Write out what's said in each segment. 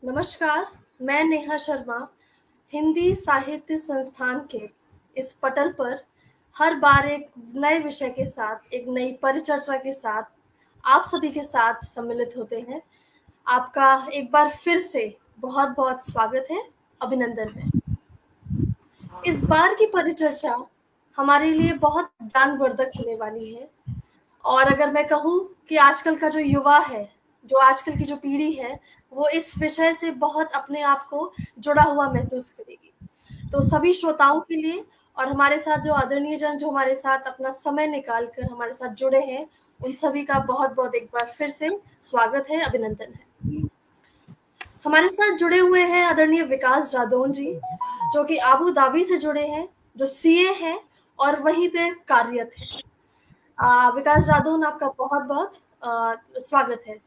नमस्कार, मैं नेहा शर्मा हिंदी साहित्य संस्थान के इस पटल पर हर बार एक नए विषय के साथ, एक नई परिचर्चा के साथ आप सभी के साथ सम्मिलित होते हैं। आपका एक बार फिर से बहुत-बहुत स्वागत है, अभिनंदन है। इस बार की परिचर्चा हमारे लिए बहुत ज्ञानवर्धक होने वाली है और अगर मैं कहूँ कि आजकल का जो युवा है, जो आजकल की जो पीढ़ी है, वो इस विषय से बहुत अपने आप को जुड़ा हुआ महसूस करेगी। तो सभी श्रोताओं के लिए और हमारे साथ जो आदरणीय जन जो हमारे साथ अपना समय निकाल कर हमारे साथ जुड़े हैं, उन सभी का बहुत-बहुत एक बार फिर से स्वागत है, अभिनंदन है। हमारे साथ जुड़े हुए हैं आदरणीय विकास जादौन जी, जो कि आबू धाबी से जुड़े हैं, जो सीए हैं और वहीं पे कार्यरत हैं। विकास जादौन, आपका बहुत-बहुत स्वागत है।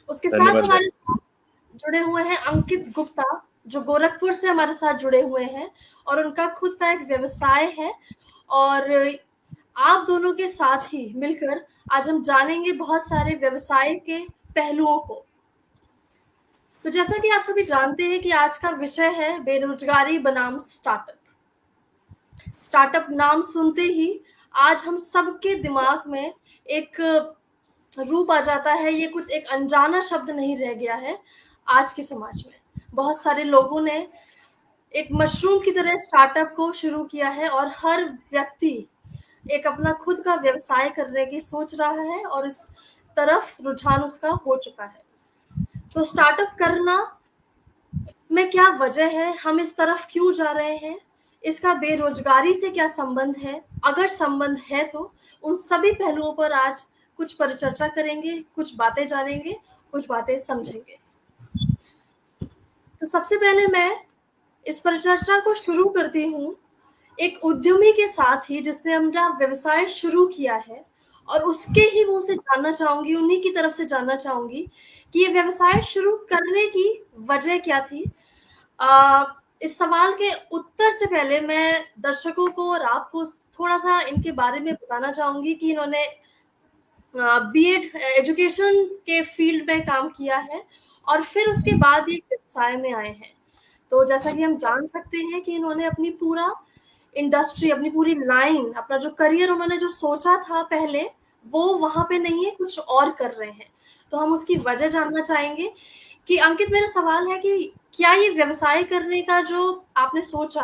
उसके साथ धन्यवाद। हमारे साथ जुड़े हुए हैं अंकित गुप्ता, जो गोरखपुर से हमारे साथ जुड़े हुए हैं और उनका खुद का एक व्यवसाय है और आप दोनों के साथ ही मिलकर आज हम जानेंगे बहुत सारे व्यवसाय के पहलुओं को। तो जैसा कि आप सभी जानते हैं कि आज का विषय है बेरोजगारी बनाम स्टार्टअप। स्टार्टअप नाम सुनते ही आज हम सबके दिमाग में एक रूप आ जाता है, ये कुछ एक अनजाना शब्द नहीं रह गया है आज के समाज में। बहुत सारे लोगों ने एक मशरूम की तरह स्टार्टअप को शुरू किया है और हर व्यक्ति एक अपना खुद का व्यवसाय करने की सोच रहा है और इस तरफ रुझान उसका हो चुका है। तो स्टार्टअप करना में क्या वजह है, हम इस तरफ क्यों जा रहे हैं, इसका बेरोजगारी से क्या संबंध है, अगर संबंध है तो उन सभी पहलुओं पर आज कुछ परिचर्चा करेंगे, कुछ बातें जानेंगे, कुछ बातें समझेंगे। तो सबसे पहले मैं इस परिचर्चा को शुरू करती हूँ एक उद्यमी के साथ ही, जिसने अपना व्यवसाय शुरू किया है और उसके ही मुंह से जानना चाहूंगी, उन्हीं की तरफ से जानना चाहूंगी कि ये व्यवसाय शुरू करने की वजह क्या थी। इस सवाल के उत्तर से पहले मैं दर्शकों को और आपको थोड़ा-सा इनके बारे में बताना चाहूँगी कि इन्होंने बीएड एजुकेशन के फील्ड में काम किया है और फिर उसके बाद ये व्यवसाय में आए हैं। तो जैसा कि हम जान सकते हैं कि इन्होंने अपनी पूरा इंडस्ट्री, अपनी पूरी लाइन, अपना जो करियर उन्होंने जो सोचा था पहले, वो वहाँ पे नहीं है, कुछ और कर रहे हैं। तो हम उसकी वजह जानना चाहेंगे कि अंकित, मेरा सवाल है कि क्या ये व्यवसाय करने का जो आपने सोचा,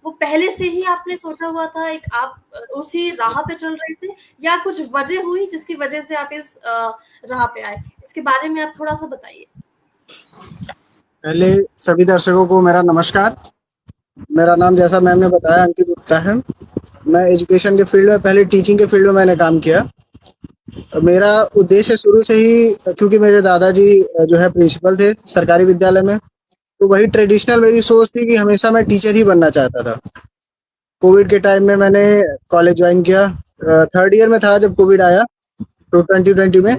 वो पहले से ही आपने सोचा हुआ था, एक आप उसी राह पे चल रहे थे या कुछ वजह हुई जिसकी वजह से आप इस राह पे आए? इसके बारे में आप थोड़ा-सा बताइए। पहले सभी दर्शकों को मेरा नमस्कार। मेरा नाम जैसा मैम ने बताया अंकित गुप्ता है। मैं एजुकेशन के फील्ड में, पहले टीचिंग के फील्ड में मैंने काम किया। मेरा उद्देश्य शुरू से ही, क्योंकि मेरे दादाजी जो है प्रिंसिपल थे सरकारी विद्यालय में, तो वही ट्रेडिशनल मेरी सोच थी कि हमेशा मैं टीचर ही बनना चाहता था। कोविड के टाइम में मैंने कॉलेज ज्वाइन किया। थर्ड ईयर में था जब कोविड आया, तो 2020 में।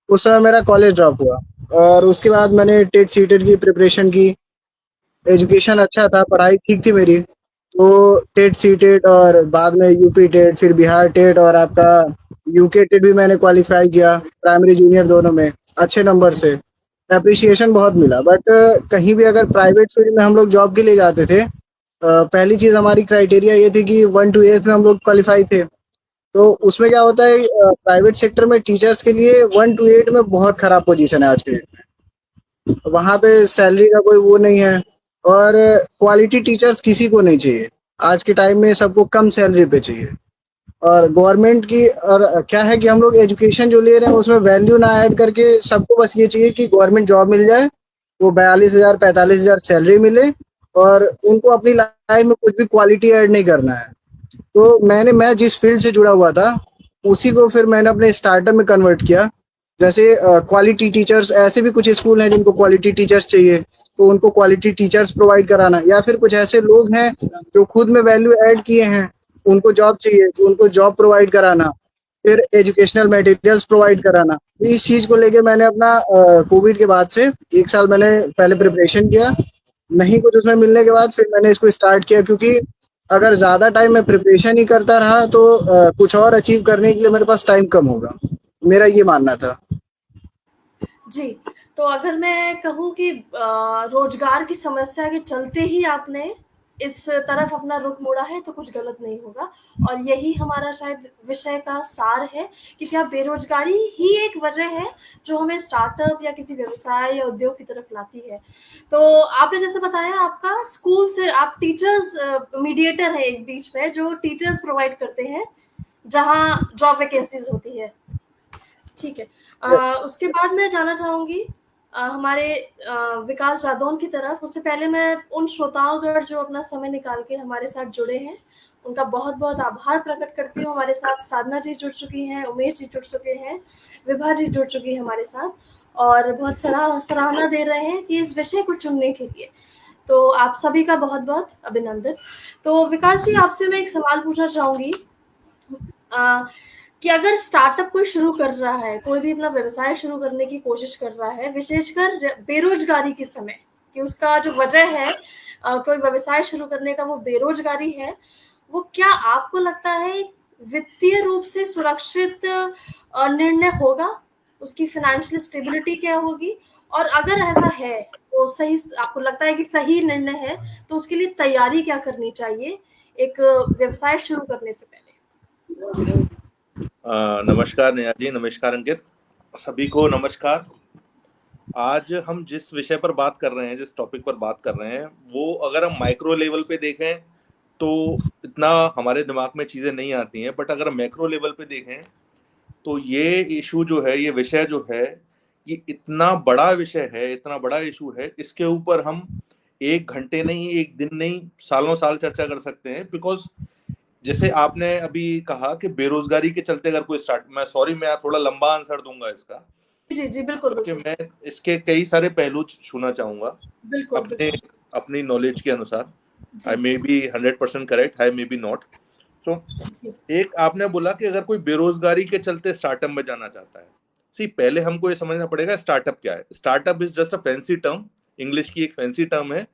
उस समय मेरा कॉलेज ड्रॉप हुआ और उसके बाद मैंने टेट सीटेट की प्रिपरेशन की। एजुकेशन अच्छा था, पढ़ाई ठीक थी मेरी, तो टेट सीटेट और बाद में यूपी टेट, फिर बिहार टेट और आपका यूके टेट भी मैंने क्वालिफाई किया, प्राइमरी जूनियर दोनों में अच्छे नंबर से। अप्रिसिएशन बहुत मिला। बट कहीं भी अगर प्राइवेट फील्ड में हम लोग जॉब के लिए जाते थे, पहली चीज़ हमारी क्राइटेरिया ये थी कि 1 to 8 में हम लोग क्वालिफाई थे। तो उसमें क्या होता है, प्राइवेट सेक्टर में टीचर्स के लिए 1 to 8 में बहुत खराब पोजीशन है आज के डेट में। वहाँ पे सैलरी का कोई वो नहीं है और क्वालिटी टीचर्स किसी को नहीं चाहिए आज के टाइम में, सबको कम सैलरी पे चाहिए। और गवर्नमेंट की, और क्या है कि हम लोग एजुकेशन जो ले रहे हैं उसमें वैल्यू ना ऐड करके सबको बस ये चाहिए कि गवर्नमेंट जॉब मिल जाए, वो 42,000 45,000 सैलरी मिले और उनको अपनी लाइफ में कुछ भी क्वालिटी ऐड नहीं करना है। तो मैं जिस फील्ड से जुड़ा हुआ था उसी को फिर मैंने अपने स्टार्टअप में कन्वर्ट किया। जैसे क्वालिटी टीचर्स, ऐसे भी कुछ स्कूल हैं जिनको क्वालिटी टीचर्स चाहिए, तो उनको क्वालिटी टीचर्स प्रोवाइड कराना, या फिर कुछ ऐसे लोग हैं जो खुद में वैल्यू ऐड किए हैं, उनको जॉब चाहिए तो उनको जॉब प्रोवाइड कराना, फिर एजुकेशनल मटेरियल्स प्रोवाइड कराना। तो इस चीज़ को लेके मैंने अपना कोविड के बाद से 1 साल मैंने पहले प्रिपरेशन किया। नहीं कुछ उसमें मिलने के बाद फिर मैंने इसको स्टार्ट किया, क्योंकि अगर ज़्यादा टाइम मैं प्रिपरेशन ही करता रहा तो कुछ और अचीव करने के लिए मेरे पास टाइम कम होगा, मेरा ये मानना था। जी, तो अगर मैं कहूँ कि रोज़गार की समस्या के चलते ही आपने इस तरफ अपना रुख मोड़ा है, तो कुछ गलत नहीं होगा और यही हमारा शायद विषय का सार है कि क्या बेरोज़गारी ही एक वजह है, जो हमें स्टार्टअप या किसी व्यवसाय या उद्योग की तरफ लाती है। तो आपने जैसे बताया आपका स्कूल से आप टीचर्स मीडिएटर है एक बीच में, जो टीचर्स प्रोवाइड करते हैं, जहाँ जॉब वैकेंसीज़ होती है। ठीक है। यस। उसके बाद मैं जानना चाहूँगी हमारे विकास जादौन की तरफ। उससे पहले मैं उन श्रोताओंगण जो अपना समय निकाल के हमारे साथ जुड़े हैं, उनका बहुत-बहुत आभार प्रकट करती हूँ। हमारे साथ साधना जी जुड़ चुकी हैं, उमेश जी जुड़ चुके हैं, विभा जी जुड़ चुकी हैं हमारे साथ और बहुत सराहना दे रहे हैं कि इस विषय को चुनने के लिए। तो आप सभी का बहुत-बहुत अभिनंदन। तो विकास जी आपसे मैं एक सवाल पूछना चाहूँगी अ, कि अगर स्टार्टअप कोई शुरू कर रहा है, कोई भी अपना व्यवसाय शुरू करने की कोशिश कर रहा है, विशेषकर बेरोजगारी के समय, कि उसका जो वजह है कोई व्यवसाय शुरू करने का वो बेरोजगारी है, वो क्या आपको लगता है वित्तीय रूप से सुरक्षित निर्णय होगा? उसकी फाइनेंशियल स्टेबिलिटी क्या होगी? और अगर ऐसा है, तो सही आपको लगता है कि सही निर्णय है, तो उसके लिए तैयारी क्या करनी चाहिए एक व्यवसाय शुरू करने से पहले? नमस्कार नेहा जी, नमस्कार अंकित, सभी को नमस्कार। आज हम जिस विषय पर बात कर रहे हैं, जिस टॉपिक पर बात कर रहे हैं, वो अगर हम माइक्रो लेवल पे देखें तो इतना हमारे दिमाग में चीज़ें नहीं आती हैं, बट अगर मैक्रो लेवल पे देखें तो ये इशू जो है, ये विषय जो है, ये इतना बड़ा विषय है, इतना बड़ा इशू है, इसके ऊपर हम 1 घंटे नहीं, 1 दिन नहीं, सालों साल चर्चा कर सकते हैं। बिकॉज जैसे आपने अभी कहा कि बेरोजगारी के चलते अगर कोई स्टार्ट, मैं सॉरी मैं थोड़ा लंबा आंसर दूंगा इसका, जी, जी, बिल्कुल, क्योंकि बिल्कुल। मैं इसके कई सारे पहलू छूना चाहूंगा बिल्कुल, अपने बिल्कुल। अपनी नॉलेज के अनुसार। आई जी, may be 100% correct, I may be not. तो जी, एक आपने बोला कि अगर कोई बेरोजगारी के चलते स्टार्टअप में जाना चाहता है, सी पहले हमको ये समझना पड़ेगा स्टार्टअप क्या है। Startup is just a fancy term, English की एक फैंसी टर्म है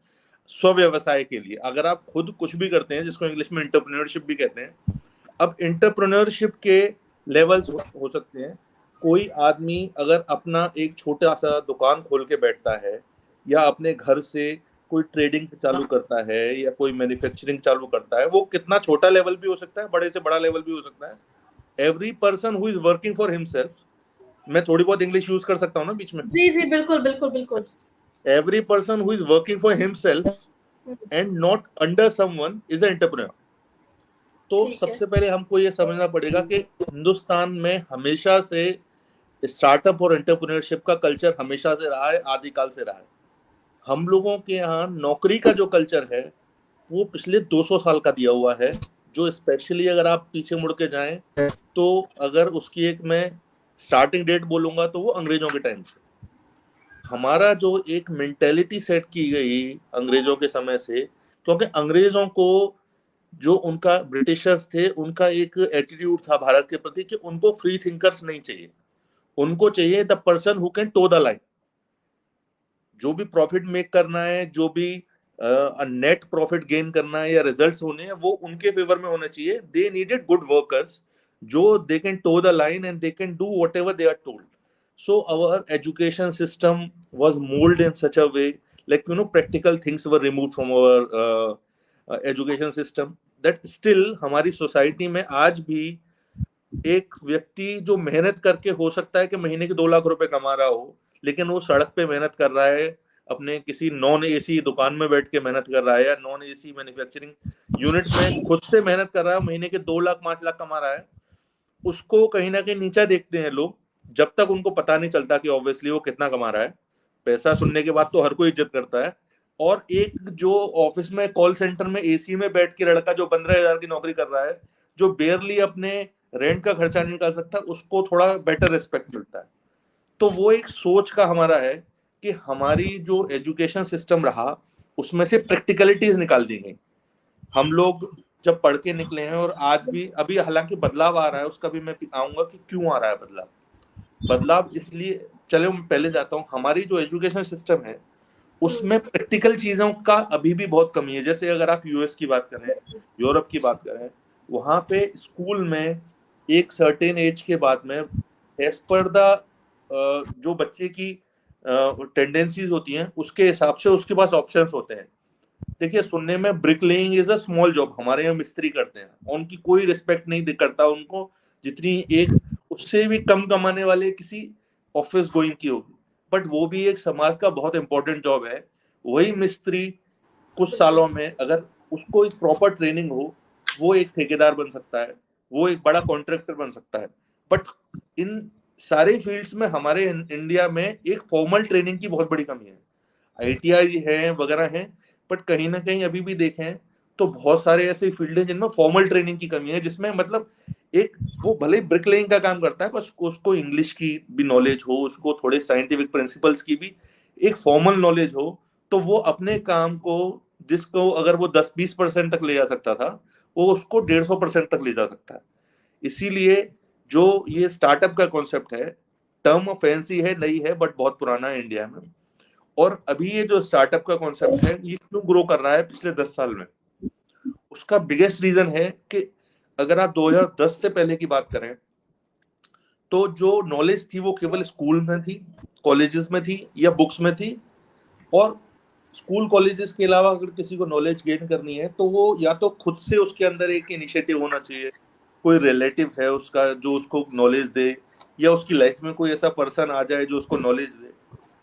स्व व्यवसाय के लिए। अगर आप खुद कुछ भी करते हैं, जिसको इंग्लिश में एंटरप्रेन्योरशिप भी कहते हैं। अब एंटरप्रेन्योरशिप के लेवल्स हो सकते हैं। कोई आदमी अगर अपना एक छोटा सा दुकान खोल के बैठता है, या अपने घर से कोई ट्रेडिंग चालू करता है, या कोई मैन्युफैक्चरिंग चालू करता है, वो कितना छोटा लेवल भी हो सकता है, बड़े से बड़ा लेवल भी हो सकता है। Every person who is working for himself, मैं थोड़ी बहुत इंग्लिश यूज कर सकता हूँ ना बीच में। जी, जी, बिल्कुल, बिल्कुल, बिल्कुल। Every person who is working for himself hmm, and not under someone is entrepreneur. तो ठीक है। सबसे पहले हमको ये समझना पड़ेगा कि हिंदुस्तान में हमेशा से स्टार्टअप और एंटरप्रेन्योरशिप का कल्चर हमेशा से रहा है, आदिकाल से रहा है। हम लोगों के यहाँ नौकरी का जो कल्चर है, वो पिछले 200 साल का दिया हुआ है। जो स्पेशली अगर आप पीछे मुड़ के जाएं, तो अगर उसकी एक मैं स्टार्टिंग डेट बोलूंगा तो वो अंग्रेजों के टाइम से। हमारा जो एक मेंटेलिटी सेट की गई अंग्रेजों के समय से, क्योंकि अंग्रेजों को जो उनका ब्रिटिशर्स थे, उनका एक एटीट्यूड था भारत के प्रति कि उनको फ्री थिंकर्स नहीं चाहिए, उनको चाहिए the person who can toe the line. जो भी प्रॉफिट मेक करना है, जो भी नेट प्रॉफिट गेन करना है या रिजल्ट्स होने हैं, वो उनके फेवर में होना चाहिए। दे नीडेड गुड वर्कर्स जो they can toe the line and they can do whatever they are told. So our education system was molded in such a way, like practical things were removed from our education system, that still हमारी society में आज भी एक व्यक्ति जो मेहनत करके हो सकता है कि महीने के 2 लाख रुपए कमा रहा हो, लेकिन वो सड़क पे मेहनत कर रहा है, अपने किसी नॉन एसी दुकान में बैठ के मेहनत कर रहा है, या नॉन एसी मैन्युफैक्चरिंग यूनिट में खुद से मेहनत कर रहा है, महीने के 2 लाख 5 लाख कमा रहा है। उसको कहीं ना कहीं नीचा देखते हैं लोग, जब तक उनको पता नहीं चलता कि ऑब्वियसली वो कितना कमा रहा है। पैसा सुनने के बाद तो हर कोई इज्जत करता है। और एक जो ऑफिस में कॉल सेंटर में एसी में बैठ के लड़का जो 15,000 की नौकरी कर रहा है, जो बेयरली अपने रेंट का खर्चा नहीं निकाल सकता, उसको थोड़ा बेटर रिस्पेक्ट मिलता है। तो वो एक सोच का हमारा है कि हमारी जो एजुकेशन सिस्टम रहा, उसमें से प्रैक्टिकलिटीज निकाल दी गई। हम लोग जब पढ़ के निकले हैं, और आज भी अभी हालांकि बदलाव आ रहा है, उसका भी मैं आऊंगा कि क्यों आ रहा है बदलाव। बदलाव इसलिए, चले मैं पहले जाता हूँ, हमारी जो एजुकेशन सिस्टम है उसमें प्रैक्टिकल चीजों का अभी भी बहुत कमी है। जैसे अगर आप यूएस की बात करें, यूरोप की बात करें, वहां पे स्कूल में एक सर्टेन एज के बाद में, एज पर द जो बच्चे की टेंडेंसीज होती हैं उसके हिसाब से उसके पास ऑप्शंस होते हैं। देखिए, सुनने में brick laying is a small job, हमारे यहाँ मिस्त्री करते हैं, उनकी कोई रिस्पेक्ट नहीं करता उनको जितनी एक उससे भी कम कमाने वाले किसी ऑफिस गोइंग की होगी, बट वो भी एक समाज का बहुत इंपॉर्टेंट जॉब है। वही मिस्त्री कुछ सालों में अगर उसको एक प्रॉपर ट्रेनिंग हो, वो एक ठेकेदार बन सकता है, वो एक बड़ा कॉन्ट्रैक्टर बन सकता है। बट इन सारे फील्ड्स में हमारे इंडिया में एक फॉर्मल ट्रेनिंग की बहुत बड़ी कमी है। आईटीआई है वगैरह है, बट कहीं ना कहीं अभी भी देखें तो बहुत सारे ऐसे फील्ड हैं जिनमें फॉर्मल ट्रेनिंग की कमी है, जिसमें मतलब एक वो भले ब्रिकलेइंग का काम करता है, बस उसको इंग्लिश की भी नॉलेज हो, उसको थोड़े साइंटिफिक प्रिंसिपल्स की भी एक फॉर्मल नॉलेज हो, तो वो अपने काम को, जिसको अगर वो 10-20% तक ले जा सकता था, वो उसको 150% तक ले जा सकता है। इसीलिए जो ये स्टार्टअप का कॉन्सेप्ट है, टर्म फैंसी है, नई है, बट बहुत पुराना है इंडिया में। और अभी ये जो स्टार्टअप का कॉन्सेप्ट है ये क्यों ग्रो कर रहा है पिछले 10 साल में, उसका बिगेस्ट रीजन है कि अगर आप 2010 से पहले की बात करें तो जो नॉलेज थी वो केवल स्कूल में थी, कॉलेजेस में थी या बुक्स में थी। और स्कूल कॉलेजेस के अलावा अगर किसी को नॉलेज गेन करनी है तो वो या तो खुद से उसके अंदर एक इनिशिएटिव होना चाहिए, कोई रिलेटिव है उसका जो उसको नॉलेज दे, या उसकी लाइफ में कोई ऐसा पर्सन आ जाए जो उसको नॉलेज दे।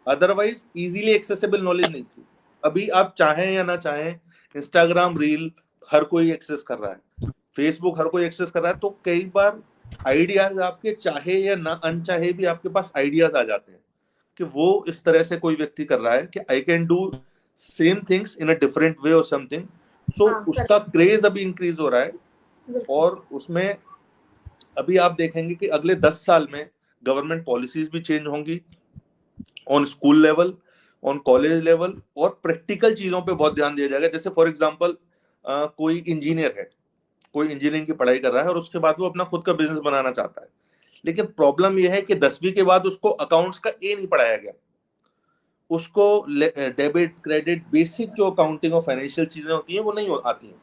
अदरवाइज इजीली एक्सेसिबल नॉलेज नहीं थी। अभी आप चाहें या ना चाहें, इंस्टाग्राम रील हर कोई एक्सेस कर रहा है, फेसबुक हर कोई एक्सेस कर रहा है, तो कई बार आइडियाज आपके चाहे या ना अनचाहे भी आपके पास आइडियाज आ जाते हैं कि वो इस तरह से कोई व्यक्ति कर रहा है कि I can do same things in a different way और समथिंग। सो हाँ, उसका क्रेज अभी इंक्रीज हो रहा है। बिल्कुल। और उसमें अभी आप देखेंगे कि अगले 10 साल में गवर्नमेंट पॉलिसीज भी चेंज होंगी on school level, on college level, और प्रैक्टिकल चीजों पे बहुत ध्यान दिया जाएगा। जैसे फॉर एग्जांपल कोई इंजीनियर है, कोई इंजीनियरिंग की पढ़ाई कर रहा है और उसके बाद वो अपना खुद का बिजनेस बनाना चाहता है, लेकिन प्रॉब्लम यह है कि 10वीं के बाद उसको अकाउंट्स का ए नहीं पढ़ाया गया, उसको डेबिट क्रेडिट बेसिक जो अकाउंटिंग और फाइनेंशियल चीजें होती हैं वो नहीं आती हैं।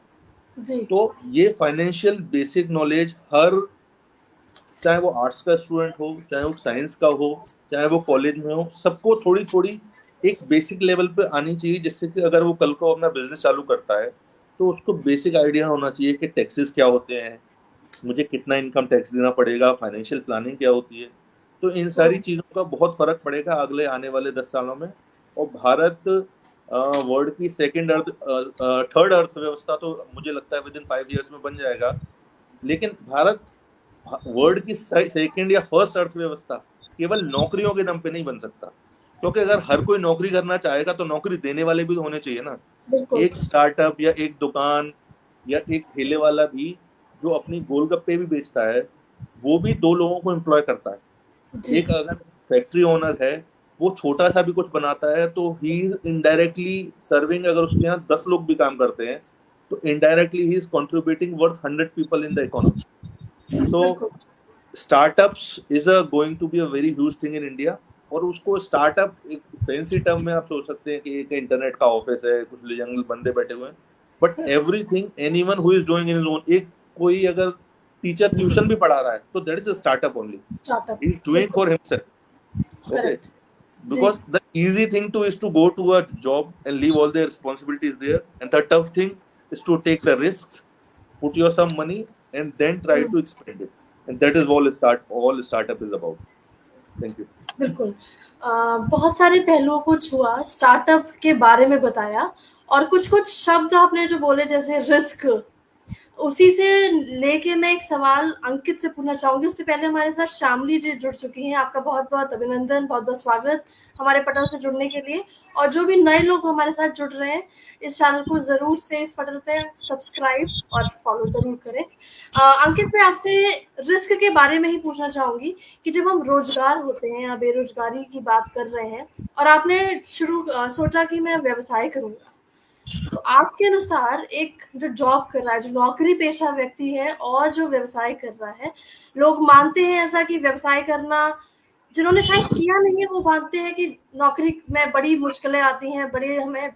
जी, तो ये फाइनेंशियल बेसिक नॉलेज हर, चाहे वो आर्ट्स का स्टूडेंट हो, चाहे वो साइंस का हो, चाहे वो कॉलेज में हो, सबको थोड़ी थोड़ी एक बेसिक लेवल पे आनी चाहिए, जिससे कि अगर वो कल को अपना बिजनेस चालू करता है तो उसको बेसिक आइडिया होना चाहिए कि टैक्सेस क्या होते हैं, मुझे कितना इनकम टैक्स देना पड़ेगा, फाइनेंशियल प्लानिंग क्या होती है। तो इन सारी चीज़ों का बहुत फर्क पड़ेगा अगले आने वाले 10 सालों में। और भारत वर्ल्ड की थर्ड अर्थव्यवस्था तो मुझे लगता है विद इन 5 years में बन जाएगा। लेकिन भारत वर्ल्ड की सेकंड या फर्स्ट अर्थव्यवस्था केवल नौकरियों के दम पे नहीं बन सकता, क्योंकि अगर हर कोई नौकरी करना चाहेगा तो नौकरी देने वाले भी तो होने चाहिए ना। बिल्कुल। एक स्टार्टअप या एक दुकान या एक ठेले वाला भी जो अपनी गोलगप्पे भी बेचता है, वो भी 2 लोगों को एम्प्लॉय करता है। जी, एक अगर फैक्ट्री ओनर है, वो छोटा सा भी कुछ बनाता है तो ही इज इनडायरेक्टली सर्विंग, अगर उसके यहाँ 10 लोग भी काम करते हैं तो indirectly he is contributing worth 100 people in the economy. So बिल्कुल। Startups is a going to be a very huge thing in India. और उसको स्टार्टअप एक फैंसी टर्म में आप सोच सकते हैं कि एक इंटरनेट का ऑफिस है, कुछ यंग बंदे बैठे हुए हैं, but everything anyone who is doing in his own, एक कोई अगर टीचर ट्यूशन भी पढ़ा रहा है तो that is a startup only, startup, he is doing बिल्कुल, फॉर हिमसेल्फ। Okay, correct. जी, because the easy thing to is to go to a job and leave all their responsibilities there, and the tough thing is to take the risks, put your some money, and then try hmm, to expand it, and that is all startup is about. Thank you. बिल्कुल। बहुत सारे पहलुओं को छुआ, startup के बारे में बताया और कुछ-कुछ शब्द आपने जो बोले जैसे रिस्क, उसी से लेके मैं एक सवाल अंकित से पूछना चाहूँगी। उससे पहले हमारे साथ श्यामली जी जुड़ चुकी हैं। आपका बहुत-बहुत अभिनंदन, बहुत-बहुत स्वागत हमारे पटल से जुड़ने के लिए। और जो भी नए लोग हमारे साथ जुड़ रहे हैं, इस चैनल को ज़रूर से इस पटल पे सब्सक्राइब और फॉलो ज़रूर करें। अंकित, मैं आपसे रिस्क के बारे में ही पूछना चाहूँगी कि जब हम रोज़गार होते हैं या बेरोज़गारी की बात कर रहे हैं और आपने सोचा कि मैं व्यवसाय करूँगा, तो आपके अनुसार एक जो जॉब कर रहा है, जो नौकरी पेशा व्यक्ति है और जो व्यवसाय कर रहा है, लोग मानते हैं ऐसा कि व्यवसाय करना, जिन्होंने शायद किया नहीं है वो मानते हैं कि नौकरी में बड़ी मुश्किलें आती हैं, बड़े हमें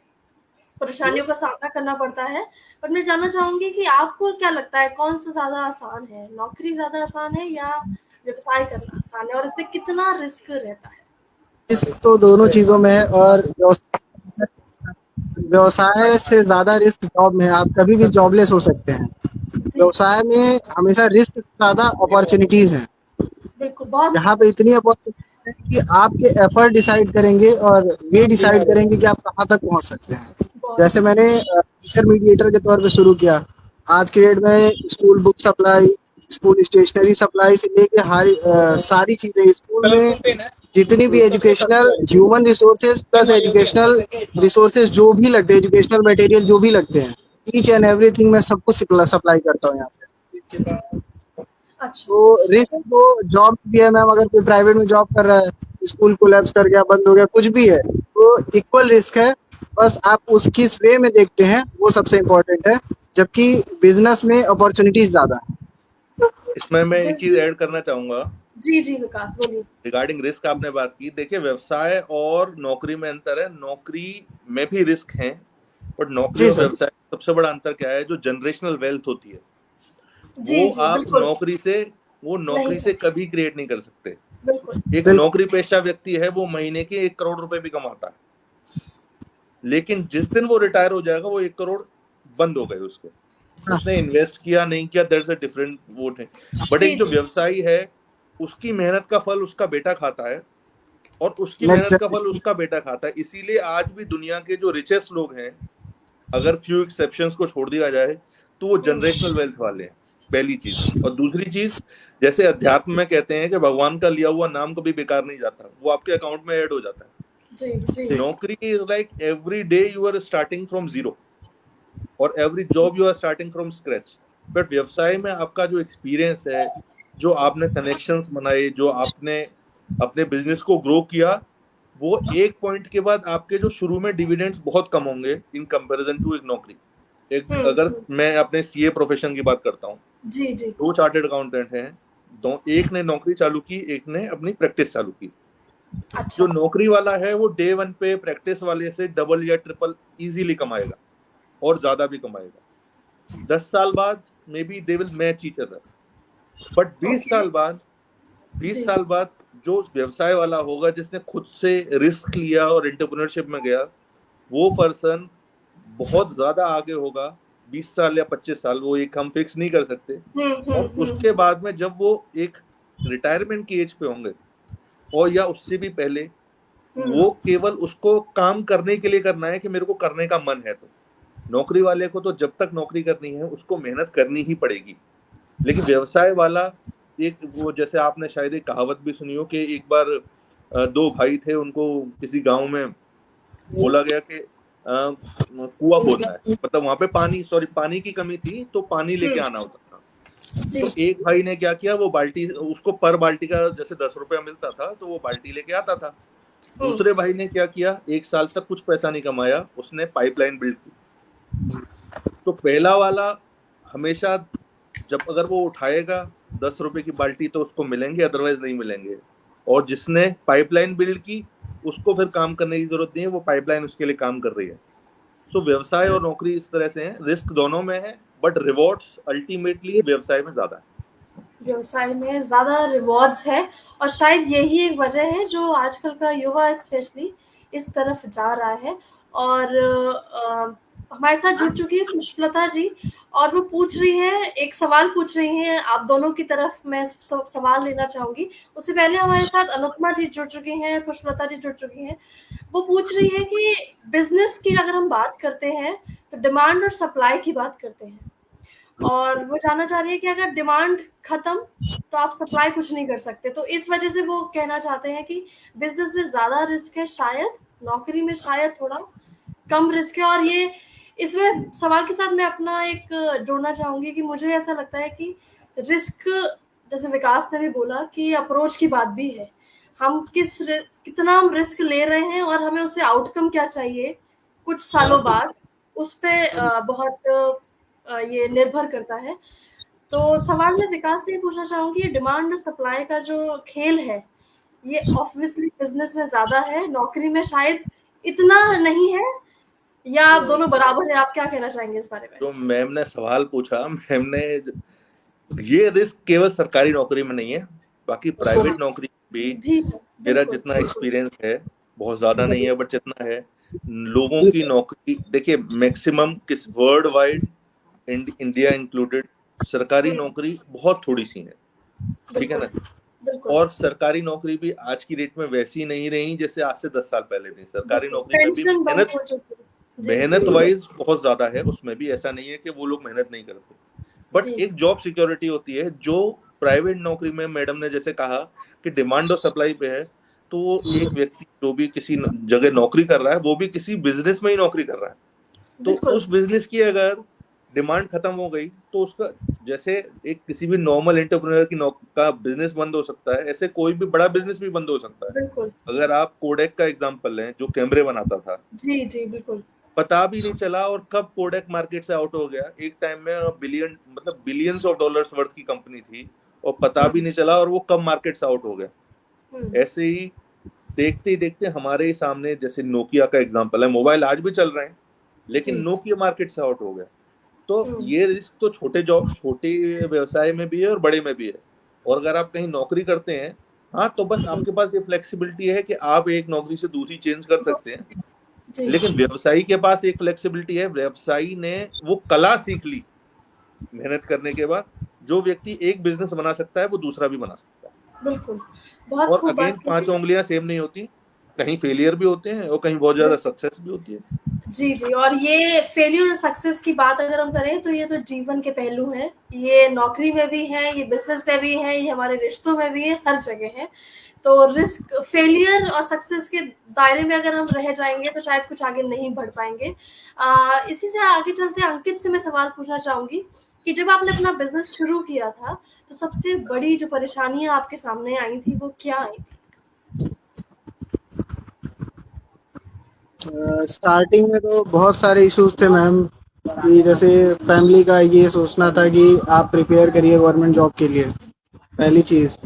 परेशानियों का सामना करना पड़ता है। पर मैं जानना चाहूँगी कि आपको क्या लगता है कौन-सा ज़्यादा आसान है? नौकरी ज़्यादा आसान है या व्यवसाय करना आसान है और इसमें कितना रिस्क रहता है? रिस्क तो दोनों चीजों में है, और व्यवसाय से ज्यादा रिस्क जॉब में है। आप कभी भी जॉबलेस हो सकते हैं। जी, व्यवसाय में हमेशा रिस्क से ज्यादा अपॉर्चुनिटीज हैं। बिल्कुल, बहुत यहाँ पे इतनी अपॉर्चुनिटी है कि आपके एफर्ट डिसाइड करेंगे और ये डिसाइड करेंगे कि आप कहाँ तक पहुँच सकते हैं। बहुत जैसे मैंने टीचर मीडिएटर के तौर पे शुरू किया। आज के डेट में school book supply, school stationery supply से लेके सारी चीजें स्कूल में जितनी भी educational human resources plus educational resources जो भी लगते हैं, एजुकेशनल मटेरियल जो भी लगते हैं, ईच एंड एवरीथिंग मैं सब कुछ सप्लाई करता हूँ यहाँ से। अच्छा। तो रिस्क तो जॉब भी है मैम। अगर कोई प्राइवेट में जॉब कर रहा है, स्कूल कोलैप्स कर गया, बंद हो गया, कुछ भी है, तो इक्वल रिस्क है। बस आप उस किस वे में देखते हैं वो सबसे इम्पोर्टेंट है, जबकि बिजनेस में अपॉर्चुनिटीज ज्यादा है। इसमें मैं एक चीज बिजनेस, ऐड करना चाहूंगा जी जी विकास बोलिए। Regarding risk. आपने बात की, देखिए व्यवसाय और नौकरी में अंतर है। नौकरी में भी रिस्क है, बट नौकरी जी और सर। व्यवसाय में सबसे बड़ा अंतर क्या है, जो जनरेशनल वेल्थ होती है जी वो जी आप बिल्कुल। नहीं नौकरी से है, कभी क्रिएट नहीं कर सकते। बिल्कुल। एक बिल्कुल। नौकरी पेशा व्यक्ति है, वो महीने के 1 करोड़ रुपए भी कमाता है, लेकिन जिस दिन वो रिटायर हो जाएगा वो 1 करोड़ बंद हो गए उसके। हाँ, उसने इन्वेस्ट किया नहीं किया, दैट्स अ डिफरेंट वोट है। बट जी एक जो जी व्यवसायी है, उसकी मेहनत का फल उसका बेटा खाता है, और उसकी मेहनत का फल एग्जैक्टली। उसका बेटा खाता है। इसीलिए आज भी दुनिया के जो रिचेस्ट लोग हैं, अगर फ्यू एक्सेप्शंस को छोड़ दिया जाए, तो वो जनरेशनल वेल्थ वाले हैं, पहली चीज। और दूसरी चीज, जैसे अध्यात्म में कहते हैं कि भगवान का लिया हुआ नाम कभी बेकार नहीं जाता, वो आपके अकाउंट में ऐड हो जाता है। जी जी नौकरी is like every day you are starting from zero, और every job you are starting from scratch. But व्यवसाय में आपका जो एक्सपीरियंस है, जो आपने कनेक्शंस बनाए, जो आपने अपने बिजनेस को ग्रो किया, वो एक पॉइंट के बाद आपके जो शुरू में डिविडेंड्स बहुत कम होंगे इन कंपैरिजन टू एक नौकरी। एक अगर हम्म। मैं अपने सीए प्रोफेशन की बात करता हूँ, जी जी। 2 चार्टेड अकाउंटेंट हैं, दो, एक ने नौकरी चालू की, एक ने अपनी प्रैक्टिस चालू की। जो अच्छा। नौकरी वाला है वो डे 1 पे प्रैक्टिस वाले से डबल या ट्रिपल इजीली कमाएगा, और ज्यादा भी कमाएगा। 10 साल बाद may be they will match each other. But 20 okay. साल बाद 20 जी साल बाद जो व्यवसाय वाला होगा, जिसने खुद से रिस्क लिया और एंटरप्रेन्योरशिप में गया, वो पर्सन बहुत ज्यादा आगे होगा। 20 साल या 25 साल, वो एक हम फिक्स नहीं कर सकते। और उसके बाद में जब वो एक रिटायरमेंट की एज पे होंगे, और या उससे भी पहले, हम्म। वो केवल उसको काम करने के लिए करना है कि मेरे को करने का मन है। तो नौकरी वाले को तो जब तक नौकरी करनी है उसको मेहनत करनी ही पड़ेगी। लेकिन व्यवसाय वाला, एक वो जैसे आपने शायद एक कहावत भी सुनी हो कि एक बार 2 भाई थे, उनको किसी गांव में बोला गया कि कुआं खोदना है, मतलब वहां पे पानी की कमी थी, तो पानी लेके आना होता था। जी तो एक भाई ने क्या किया, वो बाल्टी, उसको पर बाल्टी का जैसे 10 रुपया मिलता था, तो वो बाल्टी लेके आता था। दूसरे भाई ने क्या किया, 1 साल तक कुछ पैसा नहीं कमाया, उसने पाइपलाइन बिल्ड की। तो पहला वाला हमेशा, जब अगर वो उठाएगा 10 रुपए की बाल्टी, तो उसको मिलेंगे, अदरवाइज नहीं मिलेंगे। और जिसने पाइपलाइन बिल्ड की, उसको फिर काम करने की जरूरत नहीं है, वो पाइपलाइन उसके लिए काम कर रही है। सो व्यवसाय और नौकरी इस तरह से है, रिस्क दोनों में है, बट रिवॉर्ड्स अल्टीमेटली व्यवसाय में ज्यादा है। व्यवसाय में ज़्यादा रिवॉर्ड्स है और शायद यही एक वजह है जो आजकल का युवा स्पेशली इस तरफ जा रहा है। और हमारे साथ जुड़ चुकी है पुष्पलता जी, और वो पूछ रही है, एक सवाल पूछ रही हैं आप दोनों की तरफ। मैं सवाल लेना चाहूंगी। उससे पहले हमारे साथ अनुपमा जी जुड़ चुकी हैं, पुष्पलता जी जुड़ चुकी हैं। वो पूछ रही है कि बिजनेस की अगर हम बात करते हैं तो डिमांड और सप्लाई की बात करते हैं, और वो जानना चाह रही है कि अगर डिमांड खत्म तो आप सप्लाई कुछ नहीं कर सकते। तो इस वजह से वो कहना चाहते हैं कि बिजनेस में ज्यादा रिस्क है शायद, नौकरी में शायद थोड़ा कम रिस्क है। और ये इसमें सवाल के साथ मैं अपना एक जोड़ना चाहूंगी कि मुझे ऐसा लगता है कि रिस्क, जैसे विकास ने भी बोला कि अप्रोच की बात भी है। हम कितना हम रिस्क ले रहे हैं और हमें उससे आउटकम क्या चाहिए कुछ सालों बाद, उस पे बहुत ये निर्भर करता है। तो सवाल मैं विकास से ये पूछना चाहूंगी, डिमांड सप्लाई का जो खेल है, ये ऑब्वियसली बिजनेस में ज्यादा है, नौकरी में शायद इतना नहीं है, या आप दोनों बराबर है? आप क्या कहना चाहेंगे इस बारे में? तो मैम ने सवाल पूछा, मैम ने, ये रिस्क केवल सरकारी नौकरी में नहीं है, बाकी प्राइवेट नौकरी भी भी मेरा बिल्कुल जितना एक्सपीरियंस है, बहुत ज्यादा नहीं है बट जितना है, लोगों की नौकरी देखिए, मैक्सिमम किस वर्ल्ड वाइड, इंडिया इंक्लूडेड, सरकारी नौकरी बहुत थोड़ी सी है, ठीक है ना। बिल्कुल और सरकारी नौकरी भी आज की डेट में वैसी नहीं रही जैसे आज से 10 साल पहले थी। सरकारी नौकरी में भी पेंशन बंद मेहनत हो चुकी है। जी मेहनत वाइज बहुत ज्यादा है, उसमें भी ऐसा नहीं है कि वो लोग मेहनत नहीं करते, बट जी एक जॉब सिक्योरिटी होती है जो प्राइवेट नौकरी में, मैडम ने जैसे कहा कि डिमांड और सप्लाई पे है, तो वो एक व्यक्ति जो भी किसी जगह नौकरी कर रहा है वो भी किसी बिजनेस में ही नौकरी कर रहा है, तो बिल्कुल उस बिजनेस की अगर डिमांड खत्म हो गई तो उसका, जैसे एक किसी भी नॉर्मल एंटरप्रेन्योर का बिजनेस बंद हो सकता है, ऐसे कोई भी बड़ा बिजनेस भी बंद हो सकता है। बिल्कुल अगर आप कोडेक का एग्जांपल लें जो कैमरे बनाता था, जी जी बिल्कुल पता भी नहीं चला और कब कोडेक मार्केट से आउट हो गया, एक टाइम में बिलियन मतलब बिलियंस ऑफ डॉलर्स वर्थ की कंपनी थी और पता भी नहीं चला और वो कब मार्केट से आउट हो गया। ऐसे ही देखते ही देखते हमारे ही सामने, जैसे नोकिया का एग्जांपल है, मोबाइल आज भी चल रहे हैं लेकिन जी नोकिया मार्केट से आउट हो गया। तो ये रिस्क तो छोटे व्यवसाय में भी है और बड़े में भी है। और अगर आप कहीं नौकरी करते हैं, हाँ, तो बस आपके पास ये फ्लेक्सिबिलिटी है कि आप एक नौकरी से दूसरी चेंज कर सकते हैं, जी लेकिन व्यवसायी के पास एक फ्लेक्सिबिलिटी है, व्यवसायी ने वो कला सीख ली मेहनत करने के बाद, जो व्यक्ति एक बिजनेस बना सकता है वो दूसरा भी बना सकता है। बिल्कुल बहुत और खूब अगेन, बात पांच की। उंगलियां सेम नहीं होती, कहीं फेलियर भी होते हैं और कहीं बहुत ज्यादा सक्सेस भी होती है। जी जी, और ये फेल्यूर और सक्सेस की बात अगर हम करें तो ये तो जीवन के पहलू हैं, ये नौकरी में भी है, ये बिजनेस में भी है, ये हमारे रिश्तों में भी है, हर जगह है। तो रिस्क, फेलियर और सक्सेस के दायरे में अगर हम रह जाएंगे तो शायद कुछ आगे नहीं बढ़ पाएंगे। इसी से आगे चलते अंकित से मैं सवाल पूछना चाहूंगी कि जब आपने अपना बिजनेस शुरू किया था तो सबसे बड़ी जो परेशानियां आपके सामने आई थी वो क्या आई थी? स्टार्टिंग में तो बहुत सारे इश्यूज थे मैम, कि जैसे फैमिली का ये सोचना था कि आप प्रिपेयर करिए गवर्नमेंट जॉब के लिए, पहली चीज़।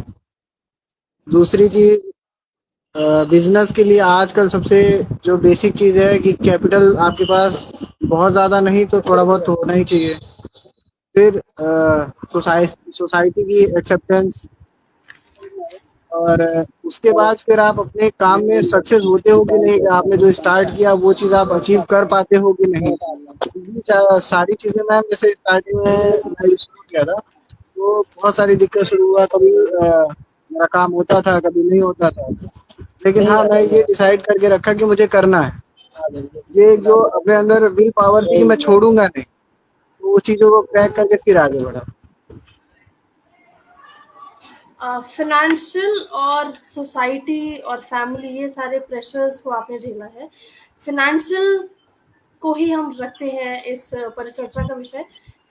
दूसरी चीज़, बिजनेस के लिए आजकल सबसे जो बेसिक चीज़ है कि कैपिटल आपके पास बहुत ज़्यादा नहीं तो थोड़ा बहुत तो होना ही चाहिए। फिर सोसाइटी की एक्सेप्टेंस, और उसके बाद फिर आप अपने काम में सक्सेस होते हो कि नहीं, आपने जो स्टार्ट किया वो चीज़ आप अचीव कर पाते हो कि नहीं। सारी चीज़ें मैम, जैसे स्टार्टिंग में मैं शुरू किया था तो बहुत सारी दिक्कत शुरू हुआ, कभी मेरा काम होता था कभी नहीं होता था, लेकिन हाँ मैं ये डिसाइड करके रखा कि मुझे करना है। ये जो अपने अंदर विल पावर थी कि मैं छोड़ूंगा नहीं, तो वो चीज़ों को क्रैक करके फिर आगे बढ़ा। फाइनेंशियल और सोसाइटी और फैमिली, ये सारे प्रेशर्स को आपने झेला है। फाइनेंशियल को ही हम रखते हैं इस परिचर्चा का विषय।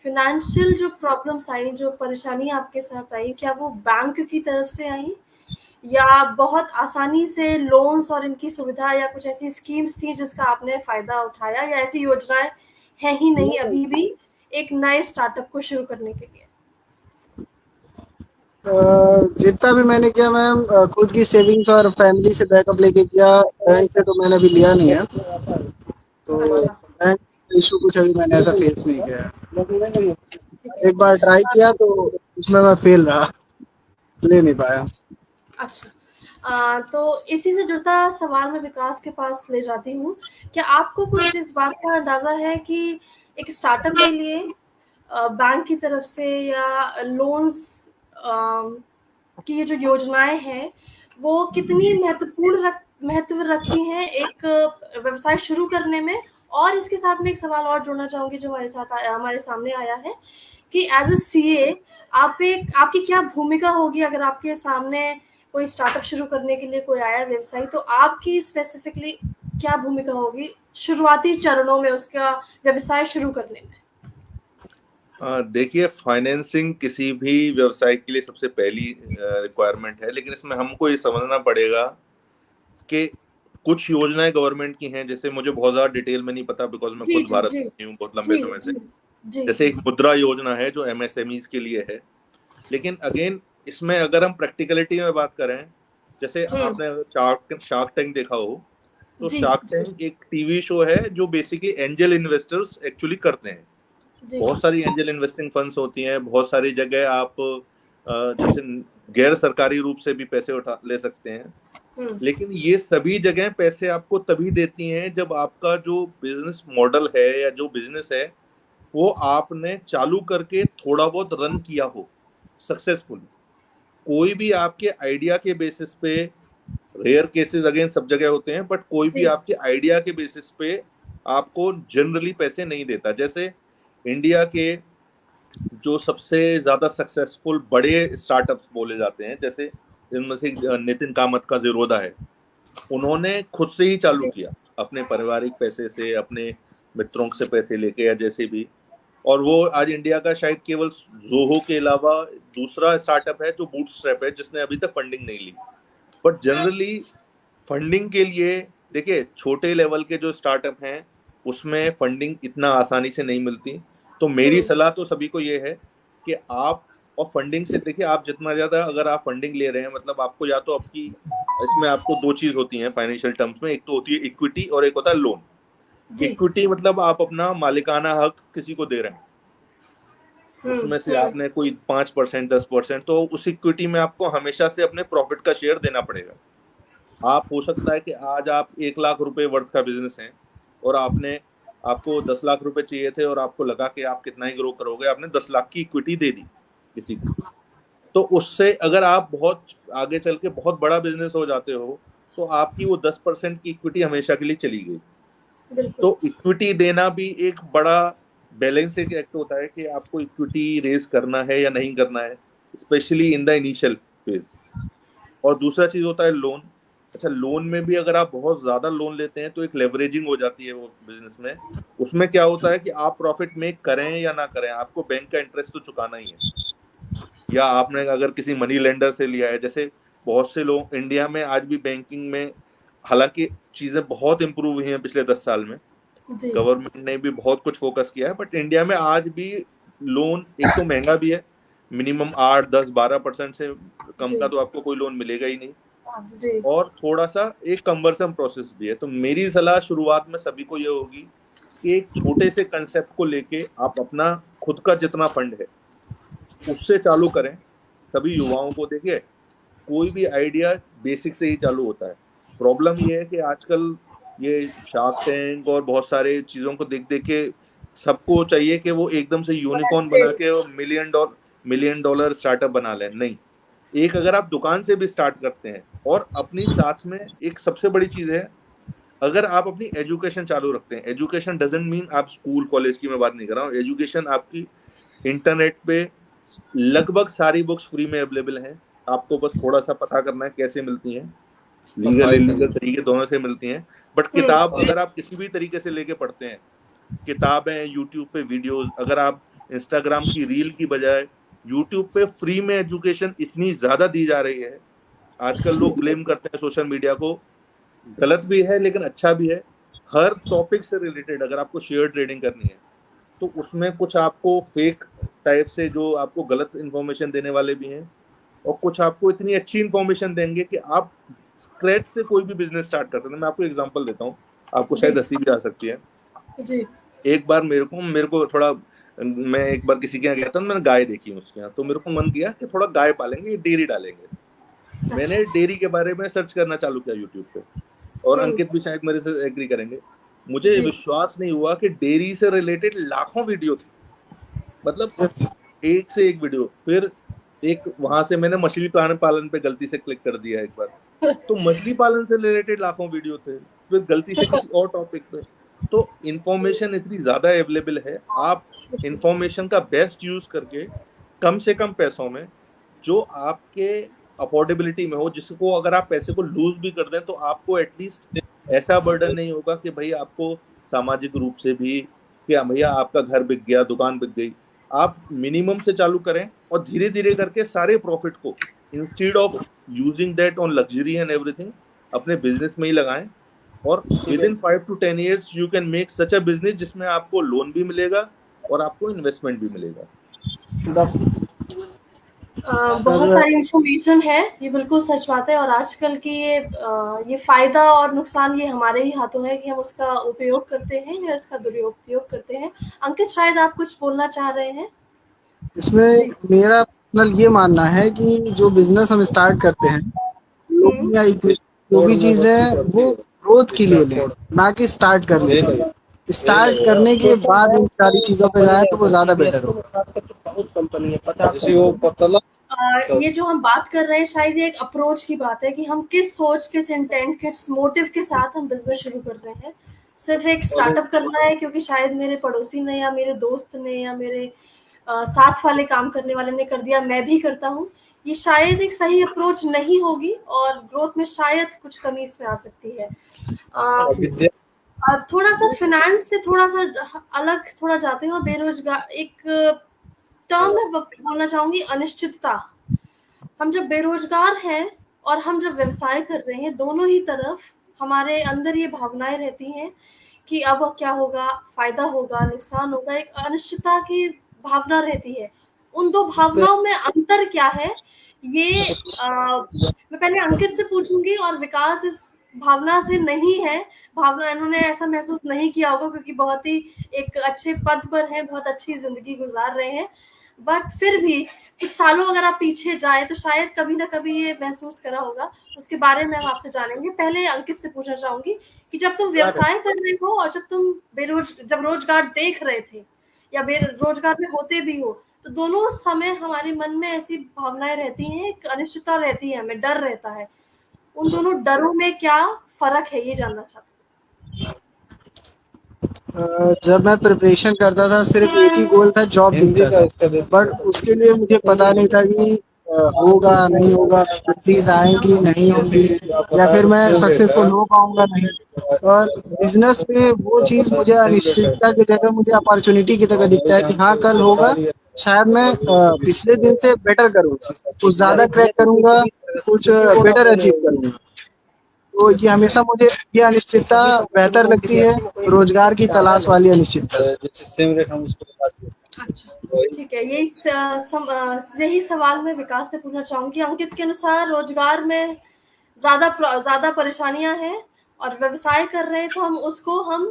फाइनेंशियल जो प्रॉब्लम्स आई, जो परेशानियां आपके साथ आई, क्या वो बैंक की तरफ से आई या बहुत आसानी से लोन्स और इनकी सुविधा या कुछ ऐसी स्कीम्स थी जिसका आपने फायदा उठाया, या ऐसी योजनाएं है ही नहीं अभी भी एक नए स्टार्टअप को शुरू करने के लिए? जितना भी मैंने किया मैम, खुद की सेविंग्स और फैमिली से बैकअप लेके किया, बैंक से तो मैंने अभी लिया नहीं है, तो अच्छा, बैंक इशू कुछ अभी मैंने ऐसा फेस नहीं किया है। एक बार ट्राई किया तो उसमें मैं फेल रहा, ले नहीं पाया। अच्छा। तो इसी से जुड़ता सवाल मैं विकास के पास ले जाती हूँ। क्या आपको कुछ इस बात का अंदाजा है कि एक स्टार्टअप के लिए बैंक की तरफ से या लोन्स की ये जो योजनाएं हैं वो कितनी महत्व रखती हैं एक व्यवसाय शुरू करने में? और इसके साथ में एक सवाल और जोड़ना चाहूंगी जो हमारे सामने आया है कि एज अ सीए आपकी क्या भूमिका होगी अगर आपके सामने कोई स्टार्टअप शुरू करने के लिए कोई आया व्यवसायी, तो आपकी स्पेसिफिकली क्या भूमिका होगी शुरुआती चरणों में उसका व्यवसाय शुरू करने में? देखिए, फाइनेंसिंग किसी भी व्यवसाय के लिए सबसे पहली रिक्वायरमेंट है, लेकिन इसमें हमको ये समझना पड़ेगा कि कुछ योजनाएं गवर्नमेंट की हैं, जैसे मुझे बहुत ज्यादा डिटेल में नहीं पता बिकॉज मैं जी खुद जी भारत जी में हूँ बहुत लंबे जी समय से। जी जी जैसे एक मुद्रा योजना है जो एमएसएमईज के लिए है, लेकिन अगेन इसमें अगर हम प्रैक्टिकलिटी में बात करें, जैसे आपने शार्क टैंक देखा हो, तो जी शार्क जी टैंक एक टीवी शो है जो बेसिकली एंजल इन्वेस्टर्स एक्चुअली करते हैं। जी बहुत सारी एंजल इन्वेस्टिंग फंड्स होती हैं, बहुत सारी जगह आप जैसे गैर सरकारी रूप से भी पैसे उठा ले सकते हैं। लेकिन ये सभी जगह पैसे आपको तभी देती हैं जब आपका जो बिजनेस मॉडल है या जो बिजनेस है वो आपने चालू करके थोड़ा बहुत रन किया हो सक्सेसफुली। कोई भी आपके आइडिया के बेसिस पे, रेयर केसेस अगेन सब जगह होते हैं, बट कोई भी आपके आइडिया के बेसिस पे आपको जनरली पैसे नहीं देता। जैसे इंडिया के जो सबसे ज्यादा सक्सेसफुल बड़े स्टार्टअप्स बोले जाते हैं, जैसे इनमें से नितिन कामत का ज़ीरोधा है, उन्होंने खुद से ही चालू किया अपने पारिवारिक पैसे से, अपने मित्रों से पैसे लेके या जैसे भी। और वो आज इंडिया का शायद केवल जोहो के अलावा दूसरा स्टार्टअप है जो बूटस्ट्रैप है, जिसने अभी तक फंडिंग नहीं ली। बट जनरली फंडिंग के लिए देखिए, छोटे लेवल के जो स्टार्टअप हैं उसमें फंडिंग इतना आसानी से नहीं मिलती। तो मेरी सलाह तो सभी को ये है कि आप, और फंडिंग से देखिए, आप जितना ज्यादा अगर आप फंडिंग ले रहे हैं, मतलब आपको या तो आपकी, इसमें आपको दो चीज होती हैं फाइनेंशियल टर्म्स में, एक तो होती है इक्विटी और एक होता है लोन। इक्विटी मतलब आप अपना मालिकाना हक किसी को दे रहे हैं, उसमें से आपने कोई 5% 10%, तो उस इक्विटी में आपको हमेशा से अपने प्रॉफिट का शेयर देना पड़ेगा। आप, हो सकता है कि आज आप 1 लाख रुपए वर्थ का बिजनेस है और आपको 10 लाख रुपए चाहिए थे और आपको लगा कि आप कितना ही ग्रो करोगे, आपने 10 लाख की इक्विटी दे दी किसी को। तो उससे अगर आप बहुत आगे चल के बहुत बड़ा बिजनेस हो जाते हो तो आपकी वो 10% की इक्विटी हमेशा के लिए चली गई। तो इक्विटी देना भी एक बड़ा बैलेंसिंग एक्ट होता है कि आपको इक्विटी रेज करना है या नहीं करना है, specially in the initial phase. और दूसरा चीज होता है लोन। अच्छा, लोन में भी अगर आप बहुत ज्यादा लोन लेते हैं तो एक लेवरेजिंग हो जाती है वो बिजनेस में। उसमें क्या होता है कि आप प्रॉफिट मेक करें या ना करें, आपको बैंक का इंटरेस्ट तो चुकाना ही है। या आपने अगर किसी मनी लेंडर से लिया है, जैसे बहुत से लोग इंडिया में आज भी बैंकिंग में, हालांकि चीजें बहुत इंप्रूव हुई हैं पिछले 10 साल में, गवर्नमेंट ने भी बहुत कुछ फोकस किया है, बट इंडिया में आज भी लोन एक तो महंगा भी है, मिनिमम 8 10 12% से कम का तो आपको कोई लोन मिलेगा ही नहीं, और थोड़ा सा एक कम्बरसम प्रोसेस भी है। तो मेरी सलाह शुरुआत में सभी को ये होगी कि एक छोटे से कंसेप्ट को लेके आप अपना खुद का जितना फंड है उससे चालू करें। सभी युवाओं को देखिए, कोई भी आइडिया बेसिक से ही चालू होता है। प्रॉब्लम ये है कि आजकल ये शार्क टैंक और बहुत सारे चीजों को देख देख के सबको चाहिए कि वो एकदम से यूनिकॉर्न बना के मिलियन डॉलर स्टार्टअप बना लें। नहीं, एक अगर आप दुकान से भी स्टार्ट करते हैं, और अपनी साथ में एक सबसे बड़ी चीज है, अगर आप अपनी एजुकेशन चालू रखते हैं, एजुकेशन डजंट मीन आप स्कूल कॉलेज की मैं बात नहीं कर रहा हूँ, एजुकेशन आपकी इंटरनेट पे लगभग सारी बुक्स फ्री में अवेलेबल हैं, आपको बस थोड़ा सा पता करना है कैसे मिलती हैं, लीगल इलीगल तरीके दोनों से मिलती हैं। बट किताब अगर आप किसी भी तरीके से लेके पढ़ते हैं, किताबें, यूट्यूब पे वीडियोस, अगर आप इंस्टाग्राम की रील की बजाय यूट्यूब पे फ्री में एजुकेशन इतनी ज्यादा दी जा रही है। आजकल लोग ब्लेम करते हैं सोशल मीडिया को, गलत भी है लेकिन अच्छा भी है। हर टॉपिक से रिलेटेड अगर आपको शेयर ट्रेडिंग करनी है तो उसमें कुछ आपको फेक टाइप से जो आपको गलत इन्फॉर्मेशन देने वाले भी हैं, और कुछ आपको इतनी अच्छी इन्फॉर्मेशन देंगे कि आप स्क्रैच से कोई भी बिजनेस स्टार्ट कर सकते हैं। मैं आपको एग्जांपल देता हूँ, आपको शायद हंसी भी आ सकती है जी। एक बार मेरे को थोड़ा, मैं एक बार किसी के यहाँ गया था, मैंने गाय देखी उसके यहाँ, तो मेरे को मन किया कि थोड़ा गाय पालेंगे, डेयरी डालेंगे। मैंने डेयरी के बारे में सर्च करना चालू किया यूट्यूब पे, और अंकित भी शायद मेरे से एग्री करेंगे, मुझे विश्वास नहीं हुआ कि डेयरी से रिलेटेड लाखों वीडियो थे, मतलब एक से एक वीडियो। फिर एक वहां से मैंने मछली पालन पे गलती से क्लिक कर दिया एक बार, तो मछली पालन से रिलेटेड लाखों वीडियो थे, फिर गलती से किसी और टॉपिक पे। तो इंफॉर्मेशन इतनी ज्यादा अवेलेबल है, आप इंफॉर्मेशन का बेस्ट यूज करके कम से कम पैसों में, जो आपके अफोर्डेबिलिटी में हो, जिसको अगर आप पैसे को लूज भी कर दें तो आपको एटलीस्ट ऐसा बर्डन नहीं होगा कि भाई आपको सामाजिक रूप से भी कि भैया आपका घर बिक गया, दुकान बिक गई। आप मिनिमम से चालू करें और धीरे धीरे करके सारे प्रॉफिट को, instead of using that on luxury and everything, अपने बिजनेस में ही लगाएं, और with in 5 to 10 years you can make such a business जिसमें आपको लोन भी मिलेगा और आपको इन्वेस्टमेंट भी मिलेगा। बहुत सारी इंफॉर्मेशन है, ये बिल्कुल सच बात है, और आजकल की ये फायदा और नुकसान ये हमारे ही हाथों है कि हम उसका उपयोग करते हैं या इसका दुरुपयोग करते हैं। अंकित, शायद आप कुछ बोलना चाह रहे हैं। इसमें मेरा पर्सनल ये मानना है कि जो बिजनेस हम स्टार्ट करते हैं, लोन या इक्विटी जो भी चीज है वो ग्रोथ के लिए लें, ना कि स्टार्ट करने के लिए। स्टार्ट करने के बाद इन सारी चीजों पे जाए तो वो ज्यादा बेटर होगा। ये जो हम बात कर रहे हैं शायद ये एक अप्रोच की बात है कि हम किस सोच, किस इंटेंट, किस मोटिव के साथ हम बिजनेस शुरू कर रहे हैं। सिर्फ एक स्टार्टअप करना है क्योंकि शायद मेरे पड़ोसी ने या मेरे दोस्त ने या मेरे साथ वाले काम करने वाले ने कर दिया, मैं भी करता हूँ। ये शायद एक सही अप्रोच नहीं होगी और ग्रोथ में शायद कुछ कमी इसमें आ सकती है। थोड़ा सा फाइनेंस से थोड़ा सा अलग थोड़ा जाते हैं और बेरोजगार एक टर्म में बोलना चाहूंगी, अनिश्चितता। हम जब बेरोजगार हैं और हम जब व्यवसाय कर रहे हैं, दोनों ही तरफ हमारे अंदर ये भावनाएं रहती हैं कि अब क्या होगा, फायदा होगा, नुकसान होगा, एक अनिश्चितता की भावना रहती है। उन दो भावनाओं में अंतर क्या है, ये मैं पहले अंकित से पूछूंगी। और विकास इस भावना से नहीं है, भावना इन्होंने ऐसा महसूस नहीं किया होगा क्योंकि बहुत ही एक अच्छे पद पर है, बहुत अच्छी जिंदगी गुजार रहे हैं। बट फिर भी कुछ सालों अगर आप पीछे जाए तो शायद कभी ना कभी ये महसूस करा होगा। उसके बारे में हम आपसे जानेंगे। पहले अंकित से पूछना चाहूंगी कि जब तुम व्यवसाय कर रहे हो और जब तुम जब रोजगार देख रहे थे या बेरोजगार में होते भी हो, तो दोनों समय हमारे मन में ऐसी भावनाएं रहती हैं, एक अनिश्चितता रहती है, हमें डर रहता है। उन दोनों डरों में क्या फर्क है, ये जानना चाहते जब मैं प्रिपरेशन करता था सिर्फ एक ही गोल था, जॉब दिखता था। बट उसके लिए मुझे पता नहीं था कि होगा नहीं होगा, वैकेंसीज आएंगी नहीं होंगी, या फिर मैं सक्सेसफुल हो पाऊंगा नहीं। और बिजनेस में वो चीज मुझे अनिश्चितता की जगह मुझे अपॉर्चुनिटी की तरह दिखता है कि हाँ कल होगा, शायद मैं पिछले दिन से बेटर करूंगा, कुछ ज्यादा ट्रैक करूंगा, कुछ बेटर अचीव करूंगा। तो ये हमेशा मुझे ये अनिश्चितता बेहतर लगती है रोजगार की तलाश वाली अनिश्चितता से। अच्छा, ठीक है। यही सवाल मैं विकास से पूछना चाहूंगी। अंकित के अनुसार रोजगार में ज्यादा परेशानियां हैं और व्यवसाय कर रहे हैं तो हम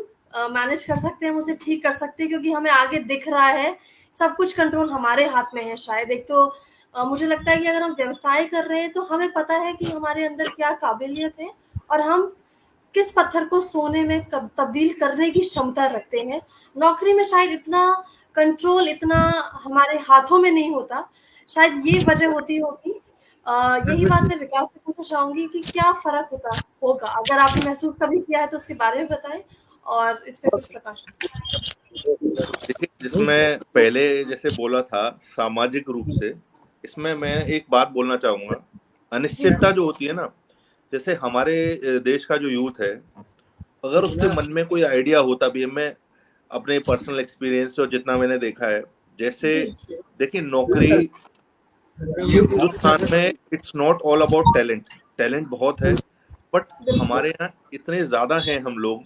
मैनेज कर सकते हैं, हम उसे ठीक कर सकते हैं क्योंकि हमें आगे दिख रहा है, सब कुछ कंट्रोल हमारे हाथ में है। शायद एक तो मुझे लगता है कि अगर हम व्यवसाय कर रहे हैं तो हमें पता है कि हमारे अंदर क्या काबिलियत है और हम किस पत्थर को सोने में तब्दील करने की क्षमता रखते हैं। नौकरी में शायद इतना कंट्रोल, इतना हमारे हाथों में नहीं होता। शायद ये वजह होती होगी। यही बात मैं विकास से पूछना चाहूंगी कि क्या फर्क होगा। अगर आपने महसूस कभी किया है तो उसके बारे में बताएं और इस पे कुछ प्रकाश। देखिए, जिसमें पहले जैसे बोला था सामाजिक रूप से, इसमें मैं एक बात बोलना चाहूंगा। अनिश्चितता जो होती है ना, जैसे हमारे देश का जो यूथ है, अगर उसके मन में कोई आइडिया होता भी है, मैं अपने पर्सनल एक्सपीरियंस और जितना मैंने देखा है, जैसे देखिए नौकरी हिंदुस्तान में it's not all about talent. Talent बहुत है, बट हमारे यहाँ इतने ज्यादा हैं हम लोग,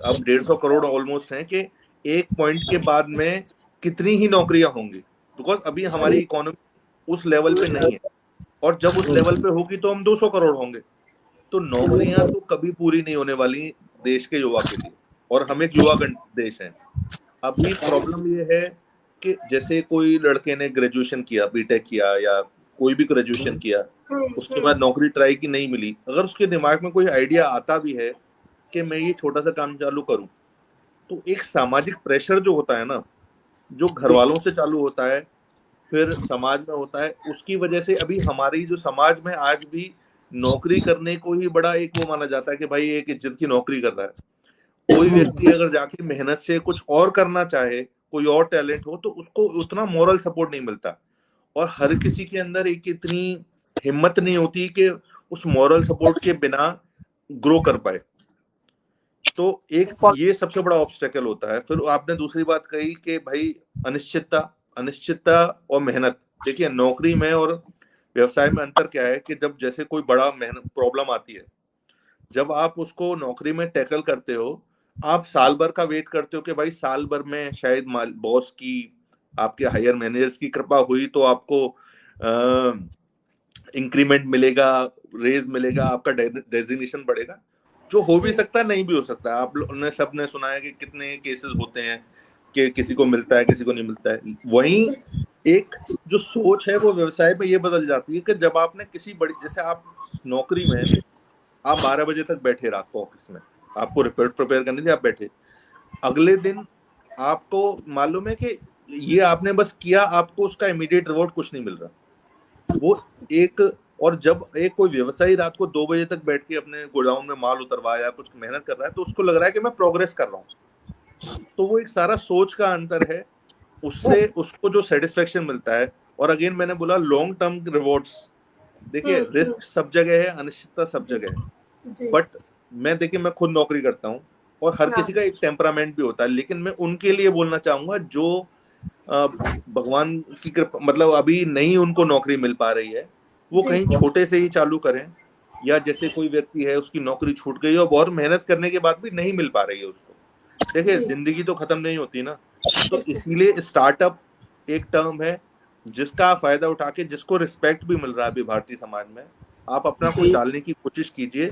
अब 150 करोड़ ऑलमोस्ट हैं, कि एक पॉइंट के बाद में कितनी ही नौकरियां होंगी, बिकॉज अभी हमारी इकोनॉमी उस लेवल पे नहीं है। और जब उस लेवल पे होगी तो हम 200 करोड़ होंगे। तो नौकरियां तो कभी पूरी नहीं होने वाली देश के युवा के लिए, और हम एक युवा देश है। अभी प्रॉब्लम ये है कि जैसे कोई लड़के ने ग्रेजुएशन किया, बीटेक किया या कोई भी ग्रेजुएशन किया, उसके बाद नौकरी ट्राई की, नहीं मिली। अगर उसके दिमाग में कोई आइडिया आता भी है कि मैं ये छोटा सा काम चालू करूं, तो एक सामाजिक प्रेशर जो होता है ना, जो घर वालों से चालू होता है, फिर समाज में होता है, उसकी वजह से अभी हमारी जो समाज में आज भी नौकरी करने को ही बड़ा एक वो माना जाता है कि भाई एक इज्जत की नौकरी कर रहा है। कोई व्यक्ति अगर जाके मेहनत से कुछ और करना चाहे, कोई और टैलेंट हो, तो उसको उतना मोरल सपोर्ट नहीं मिलता। और हर किसी के अंदर एक इतनी हिम्मत नहीं होती कि उस मोरल सपोर्ट के बिना ग्रो कर पाए। तो एक ये सबसे बड़ा ऑब्स्टेकल होता है। फिर आपने दूसरी बात कही कि भाई अनिश्चितता और मेहनत। देखिए, नौकरी में और व्यवसाय में अंतर क्या है कि जब जैसे कोई बड़ा मेहनत प्रॉब्लम आती है, जब आप उसको नौकरी में टैकल करते हो, आप साल भर का वेट करते हो कि भाई साल भर में शायद बॉस की, आपके हायर मैनेजर्स की कृपा हुई तो आपको इंक्रीमेंट मिलेगा, रेज मिलेगा, आपका डेजिग्नेशन बढ़ेगा। जो हो भी सकता है, नहीं भी हो सकता है। आप लोगों ने सबने सुना है कि कितने केसेस होते हैं कि किसी को मिलता है, किसी को नहीं मिलता है। वहीं एक जो सोच है वो व्यवसाय में ये बदल जाती है कि जब आपने किसी बड़ी, जैसे आप नौकरी में आप 12 बजे तक बैठे रात को ऑफिस में, आपको रिपोर्ट प्रिपेयर करनी थी, आप बैठे, अगले दिन आपको मालूम है कि ये आपने बस किया, आपको उसका इमीडिएट रिवॉर्ड कुछ नहीं मिल रहा। वो एक, और जब एक कोई व्यवसायी रात को 2 बजे तक बैठ के अपने गोडाउन में माल उतरवाया, कुछ मेहनत कर रहा है, तो उसको लग रहा है कि मैं प्रोग्रेस कर रहा हूँ। तो वो एक सारा सोच का अंतर है, उससे उसको जो सेटिस्फेक्शन मिलता है। और अगेन मैंने बोला लॉन्ग टर्म रिवॉर्ड्स, देखिए रिस्क सब जगह है, अनिश्चितता सब जगह है, बट मैं देखिए मैं खुद नौकरी करता हूँ और हर किसी का एक टेम्परामेंट भी होता है, लेकिन मैं उनके लिए बोलना चाहूंगा जो भगवान की कृपा, मतलब अभी नहीं उनको नौकरी मिल पा रही है, वो कहीं छोटे से ही चालू करें, या जैसे कोई व्यक्ति है उसकी नौकरी छूट गई और बहुत मेहनत करने के बाद भी नहीं मिल पा रही है उसको, देखिए जिंदगी तो खत्म नहीं होती ना, तो इसीलिए स्टार्टअप एक टर्म है जिसका आप फायदा उठा के, जिसको रिस्पेक्ट भी मिल रहा है अभी भारतीय समाज में, आप अपना कुछ डालने की कोशिश कीजिए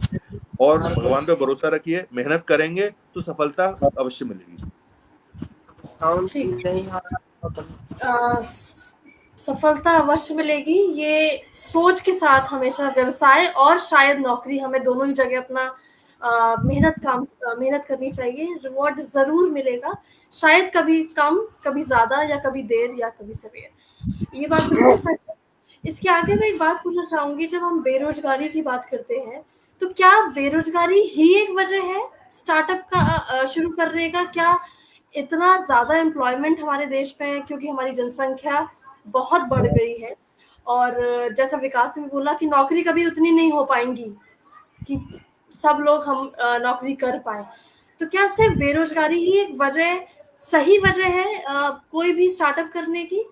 और भगवान पे भरोसा रखिए, मेहनत करेंगे तो सफलता अवश्य मिलेगी। सफलता अवश्य मिलेगी, ये सोच के साथ हमेशा व्यवसाय और शायद नौकरी, हमें दोनों ही जगह अपना मेहनत करनी चाहिए, रिवॉर्ड जरूर मिलेगा, शायद कभी कम, कभी ज्यादा, या कभी देर, या कभी सवेर, ये बात बिल्कुल सच है। इसके आगे मैं एक बात पूछना चाहूंगी, जब हम बेरोजगारी की बात करते हैं तो क्या बेरोजगारी ही एक वजह है स्टार्टअप का शुरू करने का? क्या इतना ज्यादा एम्प्लॉयमेंट हमारे देश में है क्योंकि हमारी जनसंख्या बहुत बढ़ गई है, और जैसा विकास ने बोला कि नौकरी कभी उतनी नहीं हो पाएंगी कि सब लोग हम नौकरी कर पाए, तो क्या सिर्फ बेरोजगारी ही एक वजह, सही वजह है कोई भी स्टार्टअप करने की?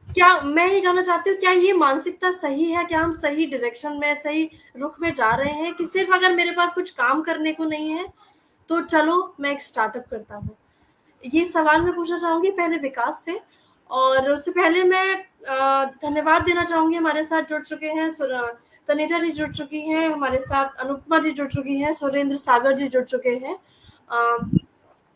क्या मैं ये जानना चाहती हूँ, क्या ये मानसिकता सही है? क्या हम सही डायरेक्शन में, सही रुख में जा रहे हैं कि सिर्फ अगर मेरे पास कुछ काम करने को नहीं है तो चलो मैं एक स्टार्टअप करता हूँ? ये सवाल मैं पूछना चाहूंगी पहले विकास से, और उससे पहले मैं धन्यवाद देना चाहूंगी, हमारे साथ जुड़ चुके हैं तनेजा जी जुड़ चुकी हैं हमारे साथ, अनुपमा जी जुड़ चुकी हैं, सुरेंद्र सागर जी जुड़ चुके हैं,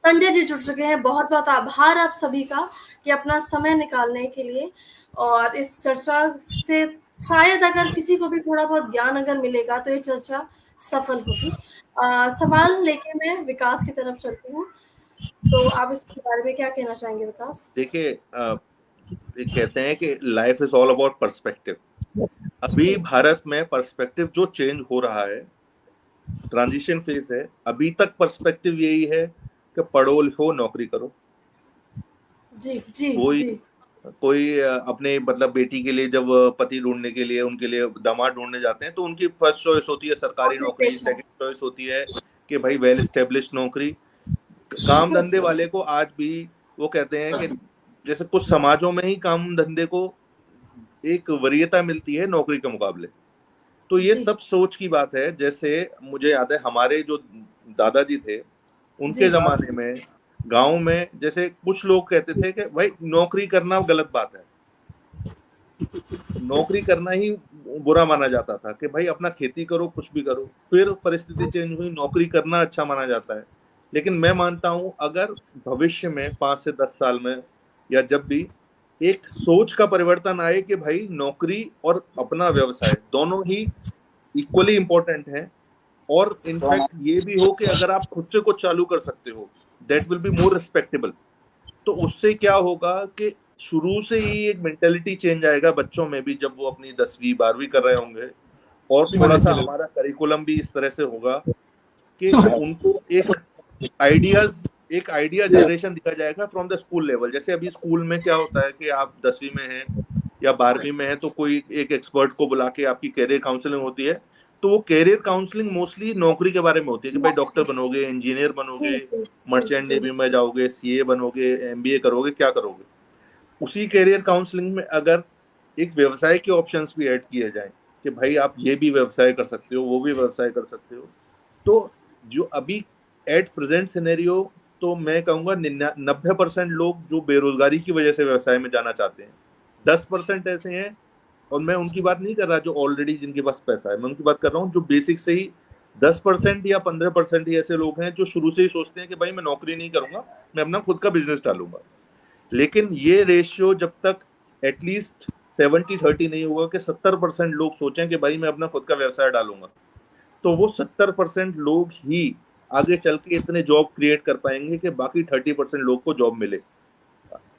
संजय जी जुड़ चुके हैं। बहुत बहुत आभार आप सभी का कि अपना समय निकालने के लिए, और इस चर्चा से शायद अगर किसी को भी थोड़ा बहुत ज्ञान अगर मिलेगा तो ये चर्चा सफल होगी। सवाल लेके मैं विकास की तरफ चलती हूँ, तो आप इसके बारे में क्या कहना चाहेंगे विकास? देखिए कहते हैं कि life is all about perspective. अभी भारत में पर्सपेक्टिव जो चेंज हो रहा है, ट्रांजिशन फेज है, अभी तक पर्सपेक्टिव यही है कि पढ़ो लिखो नौकरी करो। जी जी कोई जी कोई अपने मतलब बेटी के लिए जब पति ढूंढने के लिए, उनके लिए दामाद ढूंढने जाते हैं, तो उनकी फर्स्ट चॉइस होती है सरकारी नौकरी, सेकंड चॉइस होती है कि भाई वेल एस्टेब्लिश्ड नौकरी। काम धंधे वाले को आज भी वो कहते हैं कि जैसे कुछ समाजों में ही काम धंधे को एक वरीयता मिलती है नौकरी के मुकाबले। तो ये सब सोच की बात है। जैसे मुझे याद है हमारे जो दादाजी थे, उनके जमाने में गांव में जैसे कुछ लोग कहते थे कि भाई नौकरी करना गलत बात है, नौकरी करना ही बुरा माना जाता था कि भाई अपना खेती करो, कुछ भी करो। फिर परिस्थिति चेंज हुई, नौकरी करना अच्छा माना जाता है। लेकिन मैं मानता हूं अगर भविष्य में 5 से 10 साल में या जब भी एक सोच का परिवर्तन आए कि भाई नौकरी और अपना व्यवसाय दोनों ही इक्वली इम्पोर्टेंट है, और इनफैक्ट ये भी हो कि अगर आप खुद से कुछ चालू कर सकते हो, that will be more respectable. तो उससे क्या होगा कि शुरू से ही एक मेंटेलिटी चेंज आएगा बच्चों में भी, जब वो अपनी 10वीं 12वीं कर रहे होंगे, और थोड़ा सा हमारा करिकुलम भी इस तरह से होगा कि उनको एक आइडिया जनरेशन दिया जाएगा फ्रॉम द स्कूल लेवल। जैसे अभी स्कूल में क्या होता है कि आप 10वीं में हैं या 12वीं में हैं तो कोई एक एक्सपर्ट को बुला के आपकी कैरियर काउंसलिंग होती है। तो वो कैरियर काउंसलिंग मोस्टली नौकरी के बारे में होती है कि भाई डॉक्टर बनोगे, इंजीनियर बनोगे, मर्चेंट नेवी में जाओगे, सीए बनोगे, एमबीए करोगे, क्या करोगे। उसी कैरियर काउंसलिंग में अगर एक व्यवसाय के ऑप्शंस भी ऐड किए जाएं कि भाई आप ये भी व्यवसाय कर सकते हो, वो भी व्यवसाय कर सकते हो, तो जो अभी एट प्रेजेंट सिनेरियो, तो मैं कहूँगा 90% लोग जो बेरोजगारी की वजह से व्यवसाय में जाना चाहते हैं, 10% ऐसे हैं, और मैं उनकी बात नहीं कर रहा जो ऑलरेडी जिनके पास पैसा है, मैं उनकी बात कर रहा हूँ जो बेसिक से ही 10% या 15% ही ऐसे लोग हैं जो शुरू से ही सोचते हैं कि भाई मैं नौकरी नहीं करूंगा, मैं अपना खुद का बिजनेस डालूंगा। लेकिन ये रेशियो जब तक एटलीस्ट 70-30 नहीं होगा कि 70% लोग सोचें कि भाई मैं अपना खुद का व्यवसाय डालूंगा, तो वो 70% लोग ही आगे चल के इतने जॉब क्रिएट कर पाएंगे कि बाकी 30% लोग को जॉब मिले।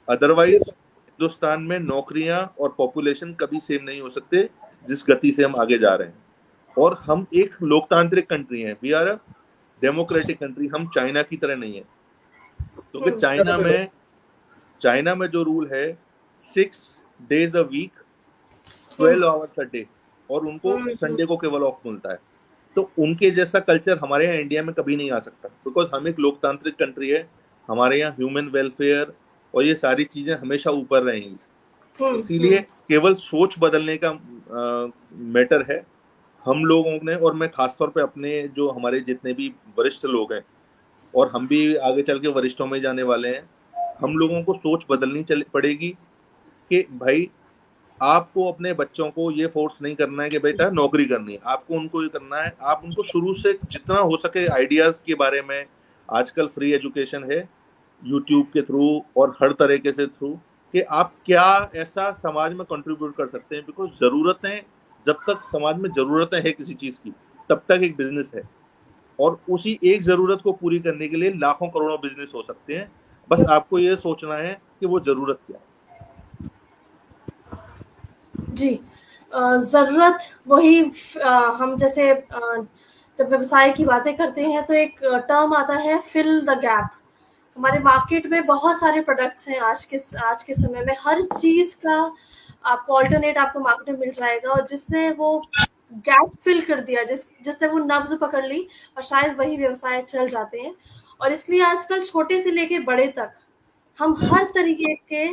अदरवाइज हिंदुस्तान में नौकरियां और पॉपुलेशन कभी सेम नहीं हो सकते जिस गति से हम आगे जा रहे हैं। और हम एक लोकतांत्रिक कंट्री हैं, we are a democratic country, हम चाइना की तरह नहीं है। क्योंकि चाइना में जो रूल है 6 days a week 12 hours a day, और उनको संडे को केवल ऑफ मिलता है। तो उनके जैसा कल्चर हमारे यहाँ इंडिया में कभी नहीं आ सकता, बिकॉज हम एक लोकतांत्रिक कंट्री है, हमारे यहाँ ह्यूमन वेलफेयर और ये सारी चीजें हमेशा ऊपर रहेंगी। इसीलिए केवल सोच बदलने का मैटर है। हम लोगों ने, और मैं खासतौर पे अपने जो हमारे जितने भी वरिष्ठ लोग हैं, और हम भी आगे चल के वरिष्ठों में जाने वाले हैं, हम लोगों को सोच बदलनी पड़ेगी कि भाई आपको अपने बच्चों को ये फोर्स नहीं करना है कि बेटा नौकरी करनी है, आपको उनको ये करना है, आप उनको शुरू से जितना हो सके आइडियाज के बारे में, आजकल फ्री एजुकेशन है यूट्यूब के थ्रू और हर तरीके से थ्रू, कि आप क्या ऐसा समाज में कंट्रीब्यूट कर सकते हैं। बिकॉज जरूरतें, जब तक समाज में जरूरतें है किसी चीज की, तब तक एक बिजनेस है, और उसी एक जरूरत को पूरी करने के लिए लाखों करोड़ों बिजनेस हो सकते हैं। बस आपको ये सोचना है कि वो जरूरत क्या है। जी, जरूरत वही, हम जैसे जब व्यवसाय की बातें करते हैं तो एक टर्म आता है फिल द गैप। हमारे मार्केट में बहुत सारे प्रोडक्ट्स हैं आज के समय में, हर चीज का आपको ऑल्टरनेट आपको मार्केट में मिल जाएगा, और जिसने वो गैप फिल कर दिया, जिसने वो नब्ज पकड़ ली, और शायद वही व्यवसाय चल जाते हैं। और इसलिए आजकल छोटे से लेके बड़े तक हम हर तरीके के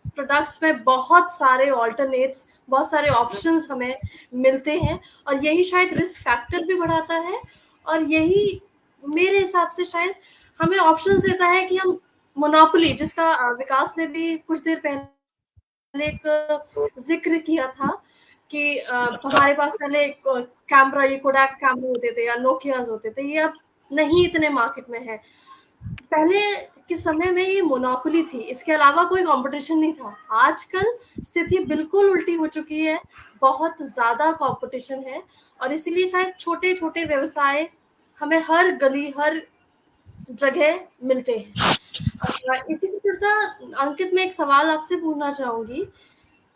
प्रोडक्ट्स में बहुत सारे ऑल्टरनेट्स, बहुत सारे ऑप्शंस हमें मिलते हैं, और यही शायद रिस्क फैक्टर भी बढ़ाता है, और यही मेरे हिसाब से शायद हमें ऑप्शंस देता है कि हम मोनोपोली, जिसका विकास ने भी कुछ देर पहले एक जिक्र किया था कि हमारे पास पहले कैमरा, ये कोडैक कैमरा होते थे या नोकियाज होते थे, ये अब नहीं इतने मार्केट में है। पहले के समय में ये मोनोपोली थी, इसके अलावा कोई कंपटीशन नहीं था। आजकल स्थिति बिल्कुल उल्टी हो चुकी है, बहुत ज्यादा कंपटीशन है, और इसीलिए शायद छोटे छोटे व्यवसाय हमें हर गली, हर जगह मिलते हैं। इसी के चलता अंकित, मैं एक सवाल आपसे पूछना चाहूंगी।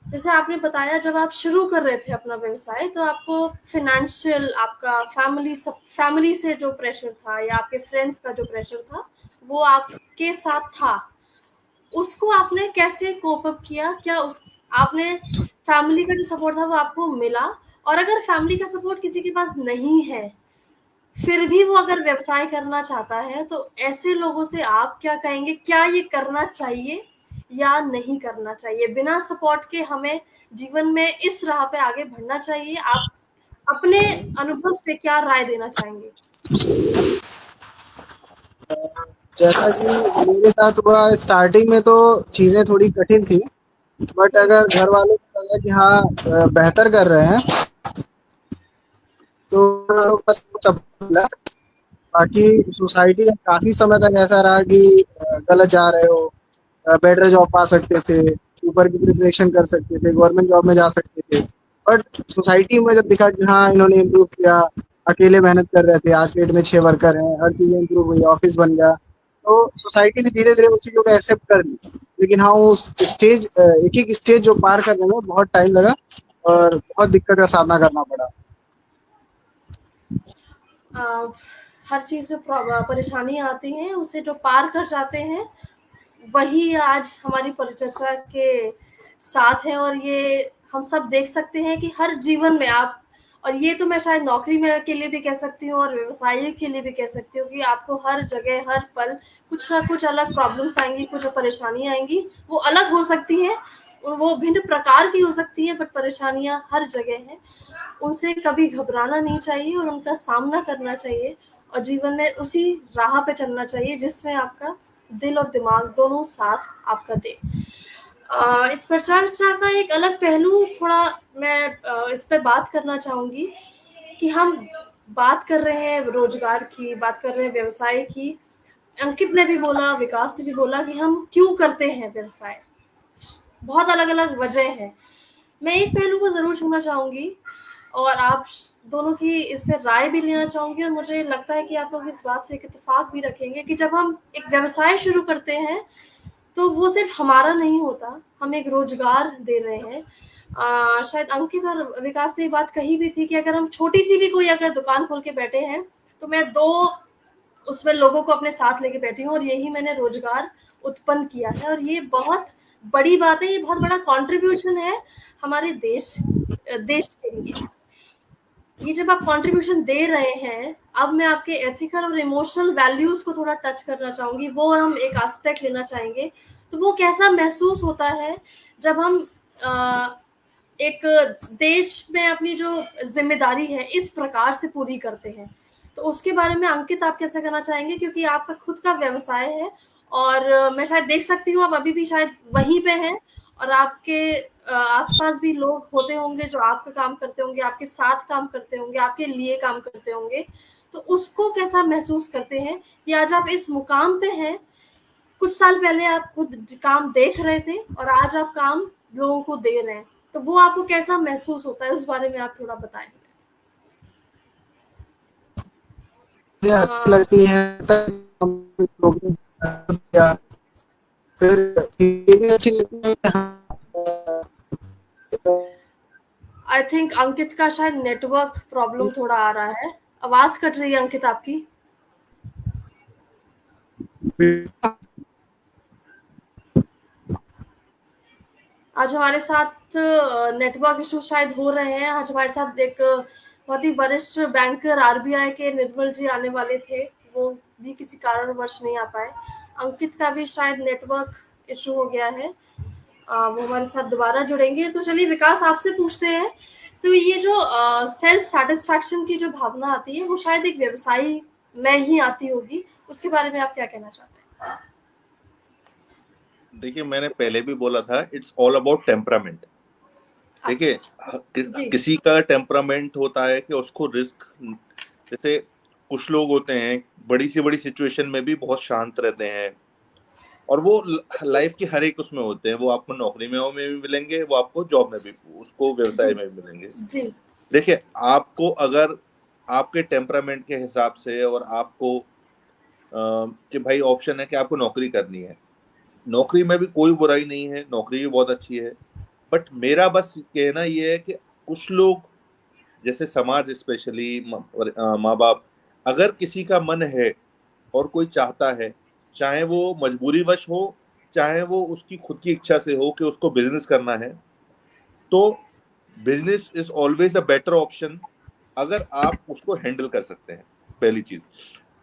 जैसे आपने बताया जब आप शुरू कर रहे थे अपना व्यवसाय, तो आपको फाइनेंशियल, आपका फैमिली से जो प्रेशर था या आपके फ्रेंड्स का जो प्रेशर था वो आपके साथ था, उसको आपने कैसे कोप अप किया? क्या उस आपने फैमिली का जो सपोर्ट था वो आपको मिला? और अगर फैमिली का सपोर्ट किसी के पास नहीं है, फिर भी वो अगर व्यवसाय करना चाहता है, तो ऐसे लोगों से आप क्या कहेंगे? क्या ये करना चाहिए या नहीं करना चाहिए? बिना सपोर्ट के हमें जीवन में इस राह पे आगे बढ़ना चाहिए? आप अपने अनुभव से क्या राय देना चाहेंगे? जैसा कि मेरे साथ हुआ, स्टार्टिंग में तो चीज़ें थोड़ी कठिन थी, बट अगर घर वालों को लगा कि हाँ बेहतर कर रहे हैं, तो बस सपोर्ट मिला। बाकी सोसाइटी का काफ़ी समय तक ऐसा रहा कि गलत जा रहे हो, बेटर जॉब पा सकते थे, ऊपर की प्रिपरेशन कर सकते थे, गवर्नमेंट जॉब में जा सकते थे। बट सोसाइटी में जब दिखा कि हाँ इन्होंने इम्प्रूव किया, अकेले मेहनत कर रहे थे, आज के डेट में 6 वर्कर हैं, हर चीज़ें इम्प्रूव हुई, ऑफिस बन गया, तो सोसाइटी ने धीरे धीरे उस चीज़ों को एक्सेप्ट कर ली। लेकिन हाँ उस स्टेज, एक एक स्टेज जो पार करने में बहुत टाइम लगा और बहुत दिक्कत का सामना करना पड़ा। हर चीज में परेशानी आती है, उसे जो पार कर जाते हैं वही आज हमारी परिचर्चा के साथ है। और ये हम सब देख सकते हैं कि हर जीवन में आप, और ये तो मैं शायद नौकरी में के लिए भी कह सकती हूँ और व्यवसाय के लिए भी कह सकती हूँ, कि आपको हर जगह हर पल कुछ ना कुछ अलग प्रॉब्लम्स आएंगी, कुछ परेशानी आएंगी। वो अलग हो सकती है, वो भिन्न प्रकार की हो सकती है, बट परेशानियां हर जगह हैं। उनसे कभी घबराना नहीं चाहिए और उनका सामना करना चाहिए, और जीवन में उसी राह पे चलना चाहिए जिसमें आपका दिल और दिमाग दोनों साथ आपका दे। इस पर चर्चा का एक अलग पहलू थोड़ा मैं इस पे बात करना चाहूंगी, कि हम बात कर रहे हैं रोजगार की, बात कर रहे हैं व्यवसाय की, अंकित ने भी बोला, विकास ने भी बोला कि हम क्यों करते हैं व्यवसाय, बहुत अलग अलग वजह है। मैं एक पहलू को जरूर छूना चाहूंगी और आप दोनों की इस पर राय भी लेना चाहूंगी, और मुझे लगता है कि आप लोग इस बात से एक इत्तेफाक भी रखेंगे कि जब हम एक व्यवसाय शुरू करते हैं तो वो सिर्फ हमारा नहीं होता, हम एक रोजगार दे रहे हैं। शायद अंकित और विकास ने ये बात कही भी थी कि अगर हम छोटी सी भी कोई अगर दुकान खोल के बैठे हैं तो मैं 2 उसमें लोगों को अपने साथ लेके बैठी हूँ, और यही मैंने रोजगार उत्पन्न किया है, और ये बहुत बड़ी बात है, ये बहुत बड़ा कंट्रीब्यूशन है हमारे देश के लिए। ये जब आप कंट्रीब्यूशन दे रहे हैं, अब मैं आपके एथिकल और इमोशनल वैल्यूज को थोड़ा टच करना चाहूंगी, वो हम एक एस्पेक्ट लेना चाहेंगे। तो वो कैसा महसूस होता है जब हम एक देश में अपनी जो जिम्मेदारी है इस प्रकार से पूरी करते हैं। तो उसके बारे में अंकित आप कैसे करना चाहेंगे, क्योंकि आपका खुद का व्यवसाय है, और मैं शायद देख सकती हूँ आप अभी भी शायद वहीं पे हैं, और आपके आसपास भी लोग होते होंगे जो आपका काम करते होंगे, आपके साथ काम करते होंगे, आपके लिए काम करते होंगे। तो उसको कैसा महसूस करते हैं कि आज आप इस मुकाम पे हैं, कुछ साल पहले आप खुद काम देख रहे थे और आज आप काम लोगों को दे रहे हैं, तो वो आपको कैसा महसूस होता है, उस बारे में आप थोड़ा बताएं। मुझे अच्छी लगती है फिर ये भी अच्छी लगती है कि आई थिंक अंकित का शायद नेटवर्क प्रॉब्लम थोड़ा आ रहा है, आवाज कट रही है अंकित आपकी। आज हमारे साथ नेटवर्क इशू शायद हो रहे हैं। आज हमारे साथ एक बहुत ही वरिष्ठ बैंकर आरबीआई के निर्मल जी आने वाले थे, वो भी किसी कारणवश नहीं आ पाए। अंकित का भी शायद नेटवर्क इशू हो गया है, वो हमारे साथ दोबारा जुड़ेंगे। तो चलिए विकास आपसे पूछते हैं, तो ये जो सेल्फ सेटिस्फैक्शन की जो भावना आती है वो शायद एक व्यवसायी में ही आती होगी, उसके बारे में आप क्या कहना चाहते हैं? देखिए, मैंने पहले भी बोला था, इट्स ऑल अबाउट टेम्परामेंट। देखिए, किसी का टेम्परामेंट होता है कि उसको रिस्क, जैसे कुछ लोग होते हैं बड़ी से बड़ी सिचुएशन में भी बहुत शांत रहते हैं, और वो लाइफ की हर एक उसमें होते हैं। वो आपको नौकरी में भी मिलेंगे, वो आपको जॉब में भी, उसको व्यवसाय में भी मिलेंगे। जी। देखिए, आपको अगर आपके टेम्परामेंट के हिसाब से, और आपको कि भाई ऑप्शन है कि आपको नौकरी करनी है, नौकरी में भी कोई बुराई नहीं है, नौकरी भी बहुत अच्छी है। बट मेरा बस कहना ये है कि कुछ लोग, जैसे समाज, स्पेशली माँ बाप, अगर किसी का मन है और कोई चाहता है, चाहे वो मजबूरीवश हो, चाहे वो उसकी खुद की इच्छा से हो कि उसको बिजनेस करना है, तो business is always a better option अगर आप उसको हैंडल कर सकते हैं, पहली चीज।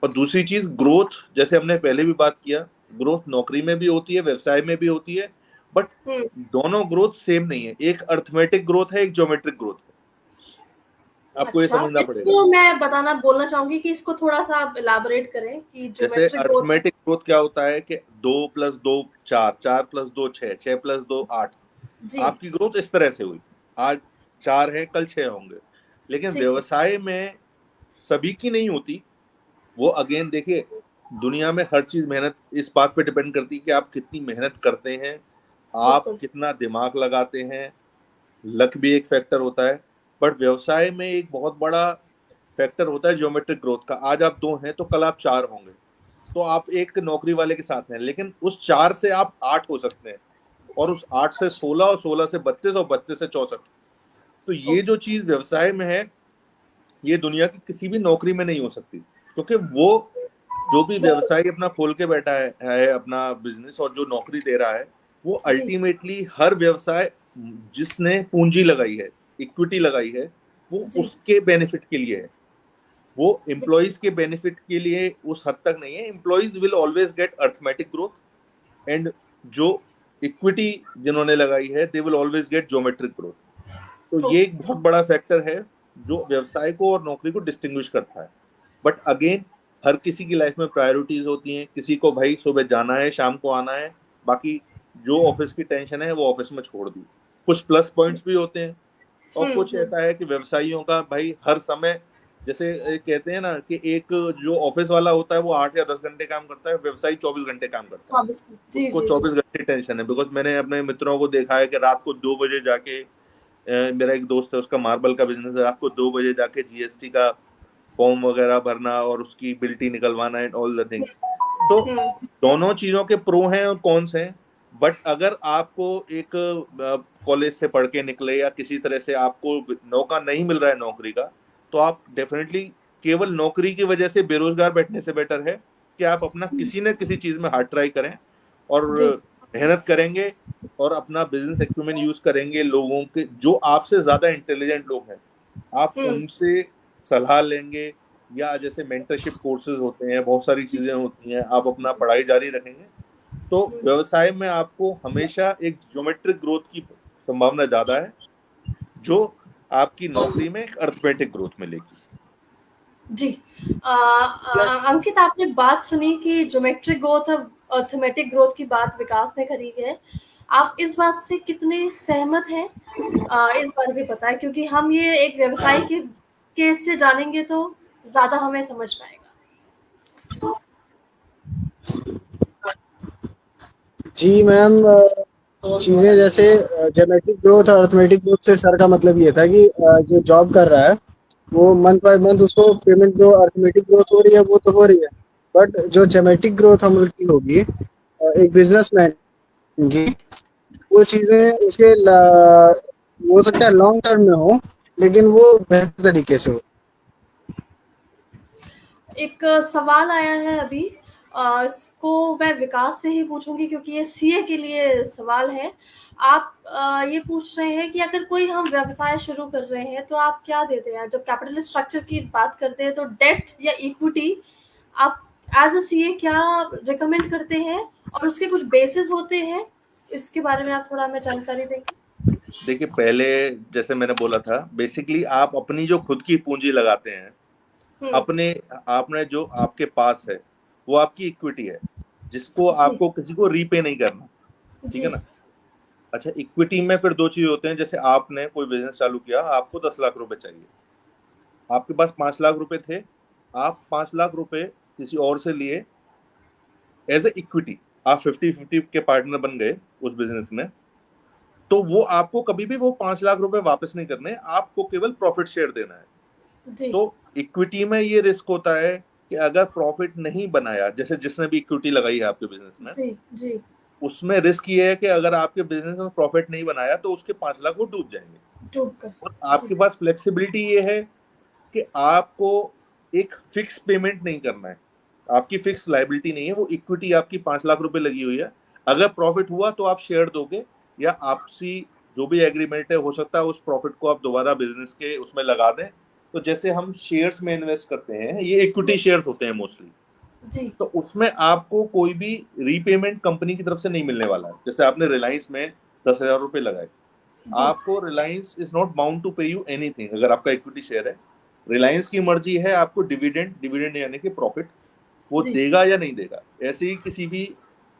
और दूसरी चीज, ग्रोथ, जैसे हमने पहले भी बात किया, ग्रोथ नौकरी में भी होती है, व्यवसाय में भी होती है, बट दोनों ग्रोथ सेम नहीं है। एक अर्थमेटिक ग्रोथ है, एक ज्योमेट्रिक ग्रोथ है, आपको ये समझना पड़ेगा। इसको मैं बोलना चाहूंगी कि इसको थोड़ा सा आप इलाबोरेट करें कि जैसे अर्थमेटिक ग्रोथ क्या होता है कि 2 + 2 4, 4 + 2 6, 6 + 2 8। आपकी ग्रोथ इस तरह से हुई, आज 4 है, कल 6 होंगे। लेकिन व्यवसाय में सभी की नहीं होती। वो अगेन देखिए, दुनिया में हर चीज मेहनत इस बात पे डिपेंड करती है कि आप कितनी मेहनत करते हैं, आप कितना दिमाग लगाते हैं। लक भी एक फैक्टर होता है, बट व्यवसाय में एक बहुत बड़ा फैक्टर होता है ज्योमेट्रिक ग्रोथ का। आज आप 2 हैं तो कल आप 4 होंगे, तो आप एक नौकरी वाले के साथ हैं, लेकिन उस 4 से आप 8 हो सकते हैं, और उस 8 से 16, और 16 से 32, और 32 से 64। तो ये जो चीज व्यवसाय में है, ये दुनिया की किसी भी नौकरी में नहीं हो सकती, क्योंकि वो जो भी व्यवसायी अपना खोल के बैठा है अपना बिजनेस, और जो नौकरी दे रहा है, वो अल्टीमेटली हर व्यवसाय जिसने पूंजी लगाई है, इक्विटी लगाई है, वो उसके बेनिफिट के लिए है। वो एम्प्लॉइज के बेनिफिट के लिए उस हद तक नहीं है। Employees will always get arithmetic growth, and जो इक्विटी जिन्होंने लगाई है, they will always get geometric growth. तो ये एक बहुत बड़ा फैक्टर है जो व्यवसाय को और नौकरी को डिस्टिंग्विश करता है। बट अगेन, हर किसी की लाइफ में प्रायोरिटीज होती हैं। किसी को भाई सुबह जाना है, शाम को आना है, बाकी जो ऑफिस की टेंशन है वो ऑफिस में छोड़ दी। कुछ प्लस पॉइंट्स भी होते हैं, और कुछ ऐसा है कि व्यवसायियों का भाई हर समय जैसे कहते हैं ना कि एक जो ऑफिस वाला होता है वो 8 या 10 घंटे काम करता है, व्यवसायी 24 घंटे काम करता है। 24 जी उसको जी जी 24 घंटे टेंशन है। बिकॉज मैंने अपने मित्रों को देखा है कि रात को 2 बजे जाके, मेरा एक दोस्त है उसका मार्बल का बिजनेस है, रात को 2 बजे जाके जीएसटी का फॉर्म वगैरह भरना और उसकी बिल्टी निकलवाना एंड ऑल द थिंग्स। तो दोनों चीजों के प्रो हैं और कॉन्स हैं। बट अगर आपको एक कॉलेज से पढ़ के निकले या किसी तरह से आपको मौका नहीं मिल रहा है नौकरी का, तो आप डेफिनेटली केवल नौकरी की वजह से बेरोजगार बैठने से बेटर है कि आप अपना किसी न किसी चीज में हार्ड ट्राई करें और जी मेहनत करेंगे और अपना बिजनेस एक्यूमेंट यूज करेंगे। लोगों के जो आपसे ज्यादा इंटेलिजेंट लोग हैं, आप उनसे सलाह लेंगे, या जैसे मेंटरशिप कोर्सेज होते हैं, बहुत सारी चीजें होती हैं, आप अपना पढ़ाई जारी रखेंगे तो व्यवसाय में आपको हमेशा एक ज्योमेट्रिक ग्रोथ की संभावना ज्यादा है, जो आपकी नौकरी में एक अर्थमेटिक ग्रोथ मिलेगी। जी अंकित, आपने बात सुनी कि ज्योमेट्रिक ग्रोथ और अर्थमेटिक ग्रोथ की बात विकास ने करी है। आप इस बात से कितने सहमत हैं? इस बारे में पता है, क्योंकि हम ये एक व्यवसाय के केस से जानेंगे तो ज्यादा हमें समझ पाएगा। जी मैम, चीज़ें जैसे ज्योमेट्रिक ग्रोथ और अर्थमेटिक ग्रोथ से सर का मतलब ये था कि जो जॉब कर रहा है वो मंथ बाय मंथ उसको पेमेंट, जो अर्थमेटिक ग्रोथ हो रही है वो तो हो रही है, बट जो ज्योमेट्रिक ग्रोथ हम लोग की होगी एक बिजनेसमैन की, वो चीज़ें उसके हो सकता है लॉन्ग टर्म में हो, लेकिन वो बेहतर तरीके से हो। एक सवाल आया है अभी, इसको मैं विकास से ही पूछूंगी क्योंकि ये सीए के लिए सवाल है। आप ये पूछ रहे हैं कि अगर कोई हम व्यवसाय शुरू कर रहे हैं तो आप क्या देते हैं? जब कैपिटल स्ट्रक्चर की बात करते हैं तो डेट या इक्विटी आप एज अ सीए क्या रिकमेंड करते हैं, और उसके कुछ बेसिस होते हैं, इसके बारे में आप थोड़ा हमें जानकारी देंगे? देखिए, पहले जैसे मैंने बोला था, बेसिकली आप अपनी जो खुद की पूंजी लगाते हैं, अपने आपने जो आपके पास है वो आपकी इक्विटी है, जिसको आपको किसी को रीपे नहीं करना, ठीक है ना। अच्छा, इक्विटी में फिर दो चीज होते हैं। जैसे आपने कोई बिजनेस चालू किया, आपको 10 लाख रुपए चाहिए, आपके पास 5 लाख रुपए थे, आप 5 लाख रुपए किसी और से लिए एज ए इक्विटी, आप 50-50 के पार्टनर बन गए उस बिजनेस में, तो वो आपको कभी भी वो 5 लाख रुपए वापस नहीं करने, आपको केवल प्रॉफिट शेयर देना है। तो इक्विटी में ये रिस्क होता है कि अगर प्रॉफिट नहीं बनाया, जैसे जिसने भी इक्विटी लगाई है आपके बिजनेस में, जी उसमें रिस्क ये है कि अगर आपके बिजनेस में प्रॉफिट नहीं बनाया तो उसके 5 लाख वो डूब जाएंगे। और आपके पास फ्लेक्सिबिलिटी ये है कि आपको एक फिक्स पेमेंट नहीं करना है, आपकी फिक्स लाइबिलिटी नहीं है, वो इक्विटी आपकी 5 लाख रुपए लगी हुई है। अगर प्रॉफिट हुआ तो आप शेयर दोगे, या आपसी जो भी एग्रीमेंट है, हो सकता है उस प्रॉफिट को आप दोबारा बिजनेस के उसमें लगा दें। तो जैसे हम शेयर्स में इन्वेस्ट करते हैं, ये इक्विटी शेयर्स होते हैं मोस्टली, तो उसमें आपको कोई भी रीपेमेंट कंपनी की तरफ से नहीं मिलने वाला है। जैसे आपने रिलायंस में 10,000 रुपए लगाए, आपको Reliance is not bound to pay you anything. अगर आपका इक्विटी शेयर है, रिलायंस की मर्जी है आपको डिविडेंड यानी कि प्रॉफिट वो देगा या नहीं देगा। ऐसे ही किसी भी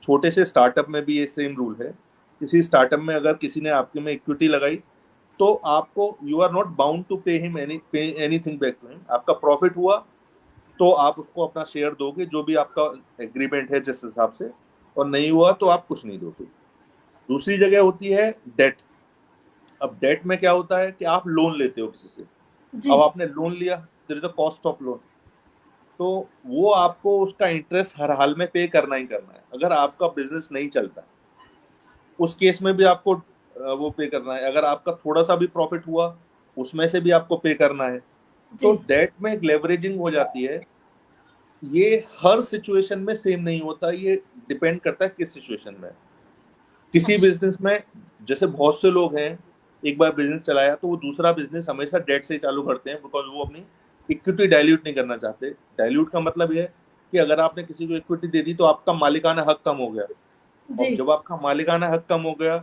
छोटे से स्टार्टअप में भी ये सेम रूल है। किसी स्टार्टअप में अगर किसी ने आपके में इक्विटी लगाई, तो आपको you are not bound to pay him anything back to him. आपका प्रॉफिट हुआ तो आप उसको अपना शेयर दोगे, जो भी आपका एग्रीमेंट है जिस हिसाब से, और नहीं हुआ तो आप कुछ नहीं दोगे। दूसरी जगह होती है डेट। अब डेट में क्या होता है कि आप लोन लेते हो किसी से। अब आपने लोन लिया, there is a cost of loan, तो वो आपको उसका इंटरेस्ट हर हाल में पे करना ही करना है। अगर आपका बिजनेस नहीं चलता, उस केस में भी आपको वो पे करना है। अगर आपका थोड़ा सा भी प्रॉफिट हुआ, उसमें से भी आपको पे करना है। तो डेट में एक लेवरेजिंग हो जाती है। ये हर सिचुएशन में सेम नहीं होता, ये डिपेंड करता है किस सिचुएशन में। किसी बिजनेस में जैसे बहुत से लोग हैं, एक बार बिजनेस चलाया तो वो दूसरा बिजनेस हमेशा डेट से ही चालू करते हैं, बिकॉज वो अपनी इक्विटी डाइल्यूट नहीं करना चाहते। डाइल्यूट का मतलब ये है कि अगर आपने किसी को इक्विटी दे दी तो आपका मालिकाना हक कम हो गया। और जब आपका मालिकाना हक कम हो गया,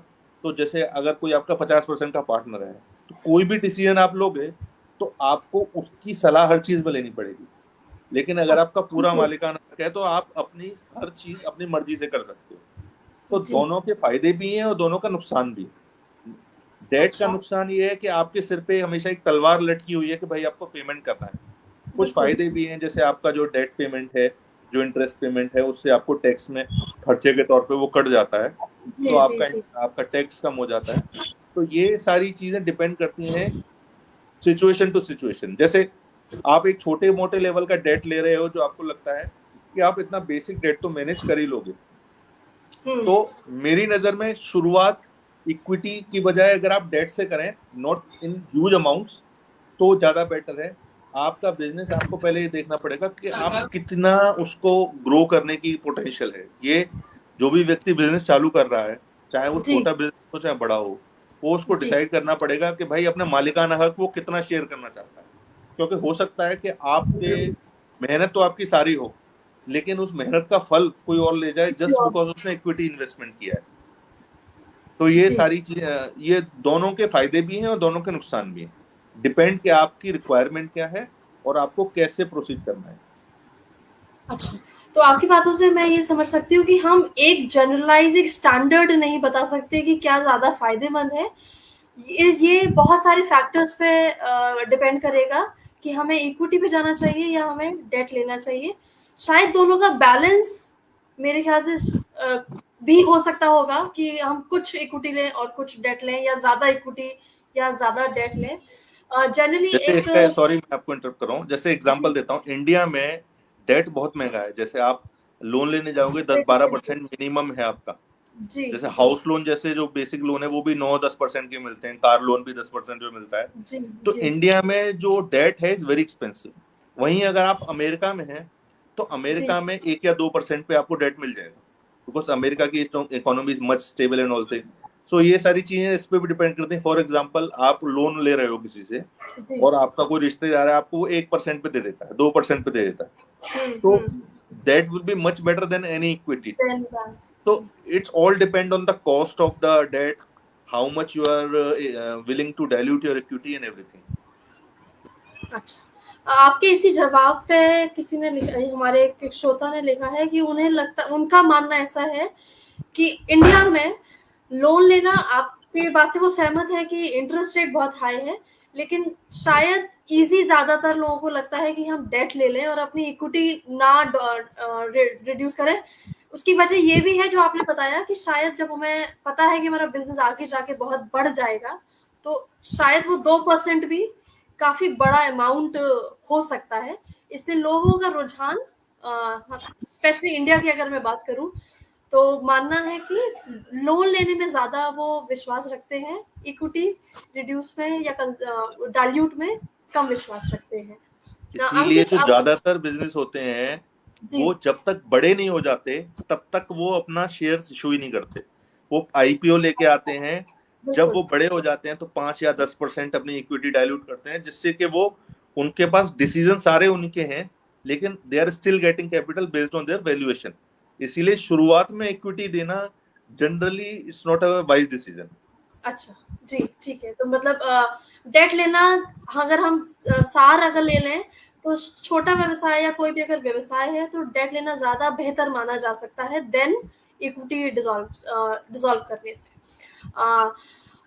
तो जैसे अगर कोई आपका 50% का पार्टनर है, तो कोई भी डिसीजन आप लोगे तो आपको उसकी सलाह हर चीज में लेनी पड़ेगी। लेकिन अगर आपका पूरा मालिकाना हक है तो आप अपनी हर चीज अपनी मर्जी से कर सकते हो। तो दोनों के फायदे भी हैं और दोनों का नुकसान भी है। डेट का नुकसान ये है कि आपके सिर पे हमेशा एक तलवार लटकी हुई है कि भाई आपको पेमेंट करना है। कुछ फायदे भी हैं, जैसे आपका जो डेट पेमेंट है, जो इंटरेस्ट पेमेंट है, उससे आपको टैक्स में खर्चे के तौर पे वो कट जाता है, तो जी, जी, जी। आपका टैक्स कम हो जाता है। तो ये सारी चीजें डिपेंड करती हैं सिचुएशन टू सिचुएशन। जैसे आप एक छोटे मोटे लेवल का डेट ले रहे हो, जो आपको लगता है कि आप इतना बेसिक डेट तो मैनेज कर ही लोगे, तो मेरी नजर में शुरुआत इक्विटी की बजाय अगर आप डेट से करें, नॉट इन ह्यूज अमाउंट्स, तो ज्यादा बेटर है। आपका बिजनेस, आपको पहले ये देखना पड़ेगा कि आप कितना उसको ग्रो करने की पोटेंशियल है। ये जो भी व्यक्ति बिजनेस चालू कर रहा है, चाहे वो जी, छोटा बिजनेस हो चाहे बड़ा हो, वो उसको जी, डिसाइड करना पड़ेगा कि भाई अपना मालिकाना हक वो कितना शेयर करना चाहता है। क्योंकि हो सकता है कि आपके मेहनत तो आपकी सारी हो, लेकिन उस मेहनत का फल कोई और ले जाए किसी जस्ट और बिकॉज उसने इक्विटी इन्वेस्टमेंट किया है। तो ये जी। सारी चीजें, ये दोनों के फायदे भी हैं और दोनों के नुकसान भी हैं। डिपेंड कि आपकी रिक्वायरमेंट क्या है और आपको कैसे प्रोसीड करना है। अच्छा, तो आपकी बातों से मैं ये समझ सकती हूँ कि हम एक जनरलाइज़ एक स्टैंडर्ड नहीं बता सकते कि क्या ज़्यादा फ़ायदेमंद है। ये बहुत सारे फैक्टर्स पे डिपेंड करेगा कि हमें इक्विटी पे जाना चाहिए या हमें डेट लेना चाहिए। शायद दोनों का बैलेंस मेरे ख्याल से भी हो सकता होगा कि हम कुछ इक्विटी लें और कुछ डेट लें, या ज़्यादा इक्विटी या ज़्यादा डेट लें। जनरली जैसे एक इसका, सॉरी मैं आपको इंटरप्ट कर रहा हूँ, जैसे जी, एग्जांपल देता हूँ, इंडिया में डेट बहुत महंगा है। जैसे आप लोन लेने जाओगे, दस बिल्कुल, बारह बिल्कुल। परसेंट मिनिमम है आपका। जी, जैसे जी, हाउस लोन जैसे जो बेसिक लोन है वो भी 9-10% के मिलते हैं, कार लोन भी 10% जो मिलता है। जी, तो जी, इंडिया में जो डेट है इज वेरी एक्सपेंसिव। वहीं अगर आप अमेरिका में हैं, तो जी, अमेरिका में 1 या 2% पे आपको डेट मिल जाएगा, बिकॉज अमेरिका की economy is much stable and all thing. So ये सारी चीजें इस पे भी डिपेंड करती हैं। फॉर एग्जाम्पल, आप लोन ले रहे हो किसी से, जी। और आपका कोई रिश्तेदार है, आपको 1% पे दे देता है, 2% पे दे देता है, हुँ, तो हुँ। That will be much better than any equity. Then bank. So it's all depend on the cost of the debt, how much you are willing to dilute your equity and everything. अच्छा। आपके इसी जवाब पे किसी ने लिखा, हमारे एक श्रोता ने लिखा है कि उन्हें लगता, उनका मानना ऐसा है कि इंडिया में लोन लेना, आपकी बात से वो सहमत है कि इंटरेस्ट रेट बहुत हाई है, लेकिन शायद ईज़ी ज़्यादातर लोगों को लगता है कि हम डेट ले लें और अपनी इक्विटी ना रिड्यूस करें। उसकी वजह ये भी है जो आपने बताया कि शायद जब हमें पता है कि हमारा बिज़नेस आगे जाके बहुत बढ़ जाएगा, तो शायद वो 2% भी काफ़ी बड़ा अमाउंट हो सकता है। इसलिए लोगों का रुझान, स्पेशली इंडिया की अगर मैं बात करूँ, तो मानना है कि लोन लेने में ज़्यादा वो विश्वास रखते हैं, इक्विटी रिड्यूस में या डाइल्यूट में कम विश्वास रखते हैं। इसीलिए अंकित जो आप ज्यादातर बिजनेस होते हैं, जी, वो जब तक बड़े नहीं हो जाते तब तक वो अपना शेयर इशू ही नहीं करते। वो आईपीओ लेके आते हैं, जब बिल्कुल। वो बड़े हो जाते हैं तो 5 या 10% अपनी इक्विटी डाइल्यूट करते हैं, जिससे कि वो, उनके पास डिसीजन सारे उनके हैं, लेकिन they are still getting capital based on their valuation. इसीलिए शुरुआत में इक्विटी देना generally it's not a wise decision. अच्छा, जी, ठीक है। तो मतलब डेट लेना, अगर हम सार अगर ले लें, तो छोटा व्यवसाय या कोई भी अगर व्यवसाय है, तो डेट लेना ज़्यादा बेहतर माना जा सकता है देन इक्विटी डिसॉल्व करने से।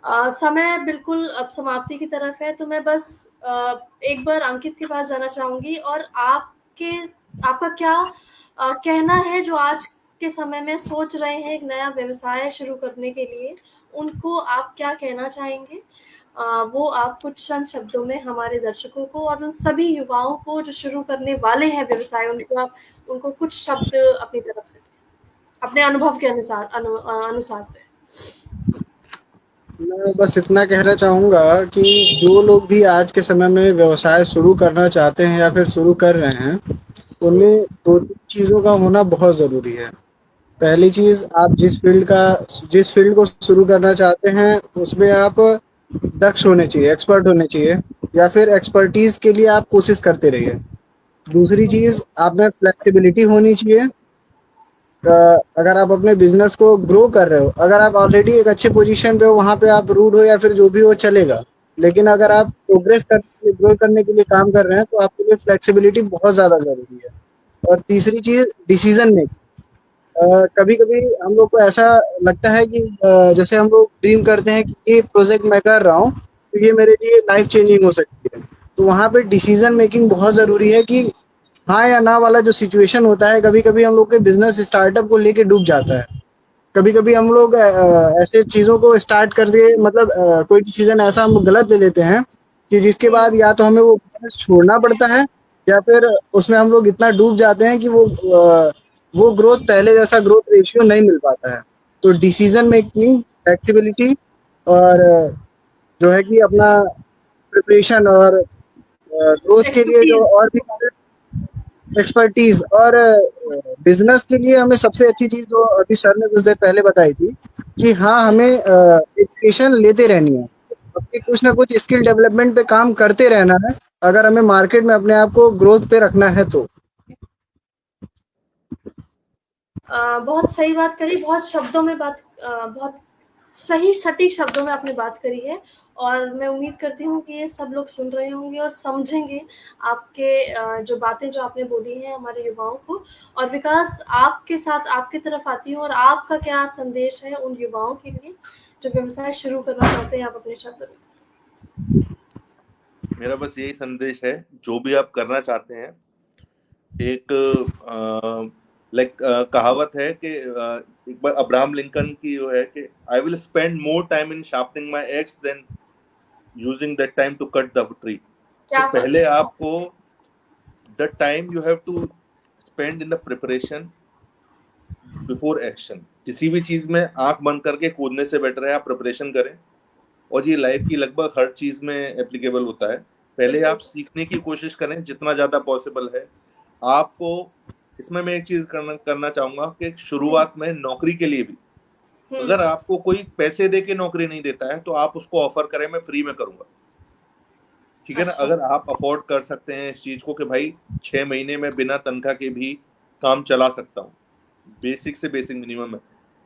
अ समय बिल्कुल अब समाप्ति की तरफ है, तो मैं बस एक बार अंकित के पास जाना चाहूँगी और आपका क्या कहना है, जो आज के समय में सोच रहे हैं एक नया व्यवसाय शुरू करने के लिए, उनको आप क्या कहना चाहेंगे? वो आप कुछ चंद शब्दों में हमारे दर्शकों को और उन सभी युवाओं को जो शुरू करने वाले हैं व्यवसाय, उनको कुछ शब्द अपनी तरफ से, अपने अनुभव के अनुसार से। मैं बस इतना कहना चाहूँगा कि जो लोग भी आज के समय में व्यवसाय शुरू करना चाहते हैं या फिर शुरू कर रहे हैं, जी, उनमें 2-3 चीज़ों का होना बहुत ज़रूरी है। पहली चीज़, आप जिस फ़ील्ड को शुरू करना चाहते हैं, उसमें आप दक्ष होने चाहिए, एक्सपर्ट होने चाहिए, या फिर एक्सपर्टीज़ के लिए आप कोशिश करते रहिए। दूसरी ओके, चीज़, आप में फ्लेक्सिबिलिटी होनी चाहिए। अगर आप अपने बिजनेस को ग्रो कर रहे हो, अगर आप ऑलरेडी एक अच्छे पोजीशन पे हो, वहाँ पे आप रूड हो या फिर जो भी हो चलेगा, लेकिन अगर आप प्रोग्रेस करने के लिए, ग्रो करने के लिए काम कर रहे हैं, तो आपके लिए फ्लेक्सिबिलिटी बहुत ज़्यादा ज़रूरी है। और तीसरी चीज़, डिसीजन मेकिंग। कभी कभी हम लोग को ऐसा लगता है कि जैसे हम लोग ड्रीम करते हैं कि ये प्रोजेक्ट मैं कर रहा हूँ, तो ये मेरे लिए लाइफ चेंजिंग हो सकती है, तो वहाँ पे डिसीजन मेकिंग बहुत ज़रूरी है कि हाँ या ना वाला जो सिचुएशन होता है, कभी कभी हम लोग के बिजनेस स्टार्टअप को लेके डूब जाता है। कभी कभी हम लोग ऐसे चीज़ों को स्टार्ट कर दिए, मतलब कोई डिसीजन ऐसा हम गलत ले लेते हैं कि जिसके बाद या तो हमें वो बिजनेस छोड़ना पड़ता है, या फिर उसमें हम लोग इतना डूब जाते हैं कि वो ग्रोथ, पहले जैसा ग्रोथ रेशियो नहीं मिल पाता है। तो डिसीजन मेकिंग, फ्लेक्सिबिलिटी, और जो है कि अपना प्रिपरेशन, और ग्रोथ के लिए जो एक्सपर्टीज। और भी एक्सपर्टीज, और बिजनेस के लिए हमें सबसे अच्छी चीज जो अभी सर ने कुछ देर पहले बताई थी कि हाँ, हमें एजुकेशन लेते रहनी है, अपनी कुछ ना कुछ स्किल डेवलपमेंट पे काम करते रहना है, अगर हमें मार्केट में अपने आप को ग्रोथ पे रखना है तो। बहुत सही बात करी, बहुत शब्दों में बहुत सही सटीक शब्दों में आपने बात करी है, और मैं उम्मीद करती हूँ कि ये सब लोग सुन रहे होंगे और समझेंगे आपके जो बातें जो आपने बोली हैं हमारे युवाओं को। और विकास, आपके साथ आपकी तरफ आती हूँ, और आपका क्या संदेश है उन युवाओं के लिए जो व्यवसाय शुरू करना चाहते हैं? आप अपने शब्द में। मेरा बस यही संदेश है, जो भी आप करना चाहते हैं, एक कहावत है कि एक बार अब्राहम लिंकन की वो है कि I will spend more time in sharpening my axe than using that time to cut the tree. तो क्या पहले आपको the time you have to spend in the preparation before action. किसी भी चीज में आंख बंद करके कूदने से बेटर है आप प्रिपरेशन करें, और ये लाइफ की लगभग हर चीज में एप्लीकेबल होता है। पहले आप सीखने की कोशिश करें जितना ज्यादा पॉसिबल है आपको। इसमें मैं एक चीज करना चाहूंगा कि शुरुआत में नौकरी के लिए भी, अगर आपको कोई पैसे दे के नौकरी नहीं देता है तो आप उसको ऑफर करें, मैं फ्री में करूंगा, ठीक है ना। अच्छा। अगर आप अफोर्ड कर सकते हैं इस चीज को कि भाई 6 महीने में बिना तनख्वाह के भी काम चला सकता हूँ, बेसिक से बेसिक मिनिमम है।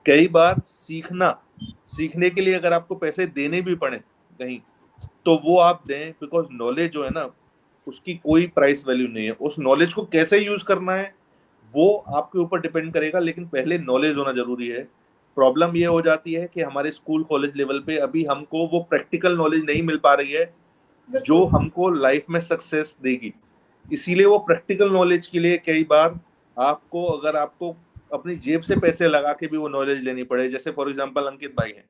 कई बार सीखने के लिए अगर आपको पैसे देने भी पड़े कहीं, तो वो आप दें, बिकॉज नॉलेज जो है ना, उसकी कोई प्राइस वैल्यू नहीं है। उस नॉलेज को कैसे यूज करना है वो आपके ऊपर डिपेंड करेगा, लेकिन पहले नॉलेज होना जरूरी है। प्रॉब्लम ये हो जाती है कि हमारे स्कूल कॉलेज लेवल पे अभी हमको वो प्रैक्टिकल नॉलेज नहीं मिल पा रही है जो हमको लाइफ में सक्सेस देगी। इसीलिए वो प्रैक्टिकल नॉलेज के लिए कई बार अगर आपको अपनी जेब से पैसे लगा के भी वो नॉलेज लेनी पड़े, जैसे फॉर एग्जांपल अंकित भाई हैं,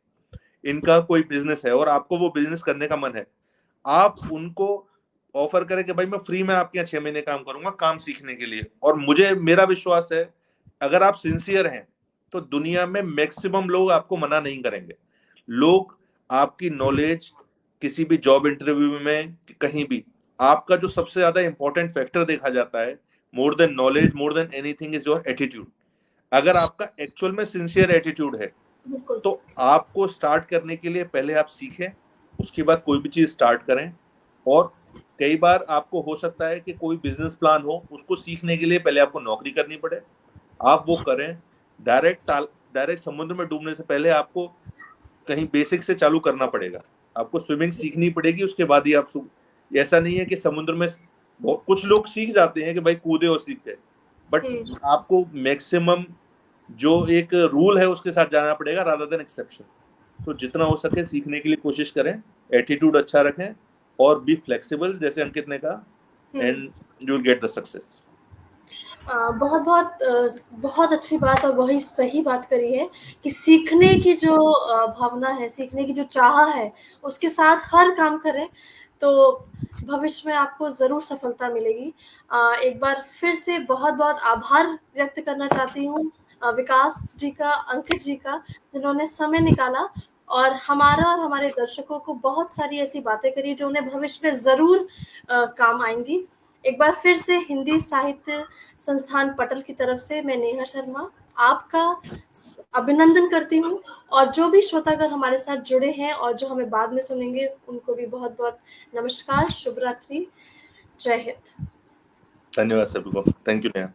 इनका कोई बिजनेस है और आपको वो बिजनेस करने का मन है, आप उनको ऑफर करें कि भाई मैं फ्री में आपके यहाँ 6 महीने काम करूंगा काम सीखने के लिए। और मेरा विश्वास है अगर आप सिंसियर हैं तो दुनिया में मैक्सिमम लोग आपको मना नहीं करेंगे। लोग आपकी नॉलेज किसी भी जॉब इंटरव्यू में कहीं भी, आपका जो सबसे ज्यादा इंपॉर्टेंट फैक्टर देखा जाता है, more than knowledge, more than anything, is your attitude. अगर आपका एक्चुअल में सिंसियर एटीट्यूड है तो आपको स्टार्ट करने के लिए पहले आप सीखें, उसके बाद कोई भी चीज स्टार्ट करें। और कई बार आपको हो सकता है कि कोई बिजनेस प्लान हो, उसको सीखने के लिए पहले आपको नौकरी करनी पड़े, आप वो करें। डायरेक्ट समुद्र में डूबने से पहले आपको कहीं बेसिक से चालू करना पड़ेगा। आपको स्विमिंग सीखनी पड़ेगी, उसके बाद ही आप ऐसा नहीं है कि समुद्र में कुछ लोग सीख जाते हैं कि भाई कूदे और सीख गए, बट आपको मैक्सिमम जो एक रूल है उसके साथ जाना पड़ेगा रादर देन एक्सेप्शन। तो जितना हो सके सीखने के लिए कोशिश करें, एटीट्यूड अच्छा रखें और बी फ्लेक्सिबल, जैसे अंकित ने कहा, and you will get the success. बहुत बहुत बहुत अच्छी बात और वही सही बात करी है कि सीखने की जो भावना है, सीखने की जो चाह है, उसके साथ हर काम करें तो भविष्य में आपको ज़रूर सफलता मिलेगी। एक बार फिर से बहुत बहुत आभार व्यक्त करना चाहती हूँ विकास जी का, अंकित जी का, जिन्होंने समय निकाला और हमारा और हमारे दर्शकों को बहुत सारी ऐसी बातें करी जो उन्हें भविष्य में ज़रूर काम आएंगी। एक बार फिर से हिंदी साहित्य संस्थान पटल की तरफ से मैं नेहा शर्मा आपका अभिनंदन करती हूँ, और जो भी श्रोतागण हमारे साथ जुड़े हैं और जो हमें बाद में सुनेंगे उनको भी बहुत बहुत नमस्कार, शुभ रात्रि, जय हिंद। धन्यवाद सभी को, थैंक यू नेहा।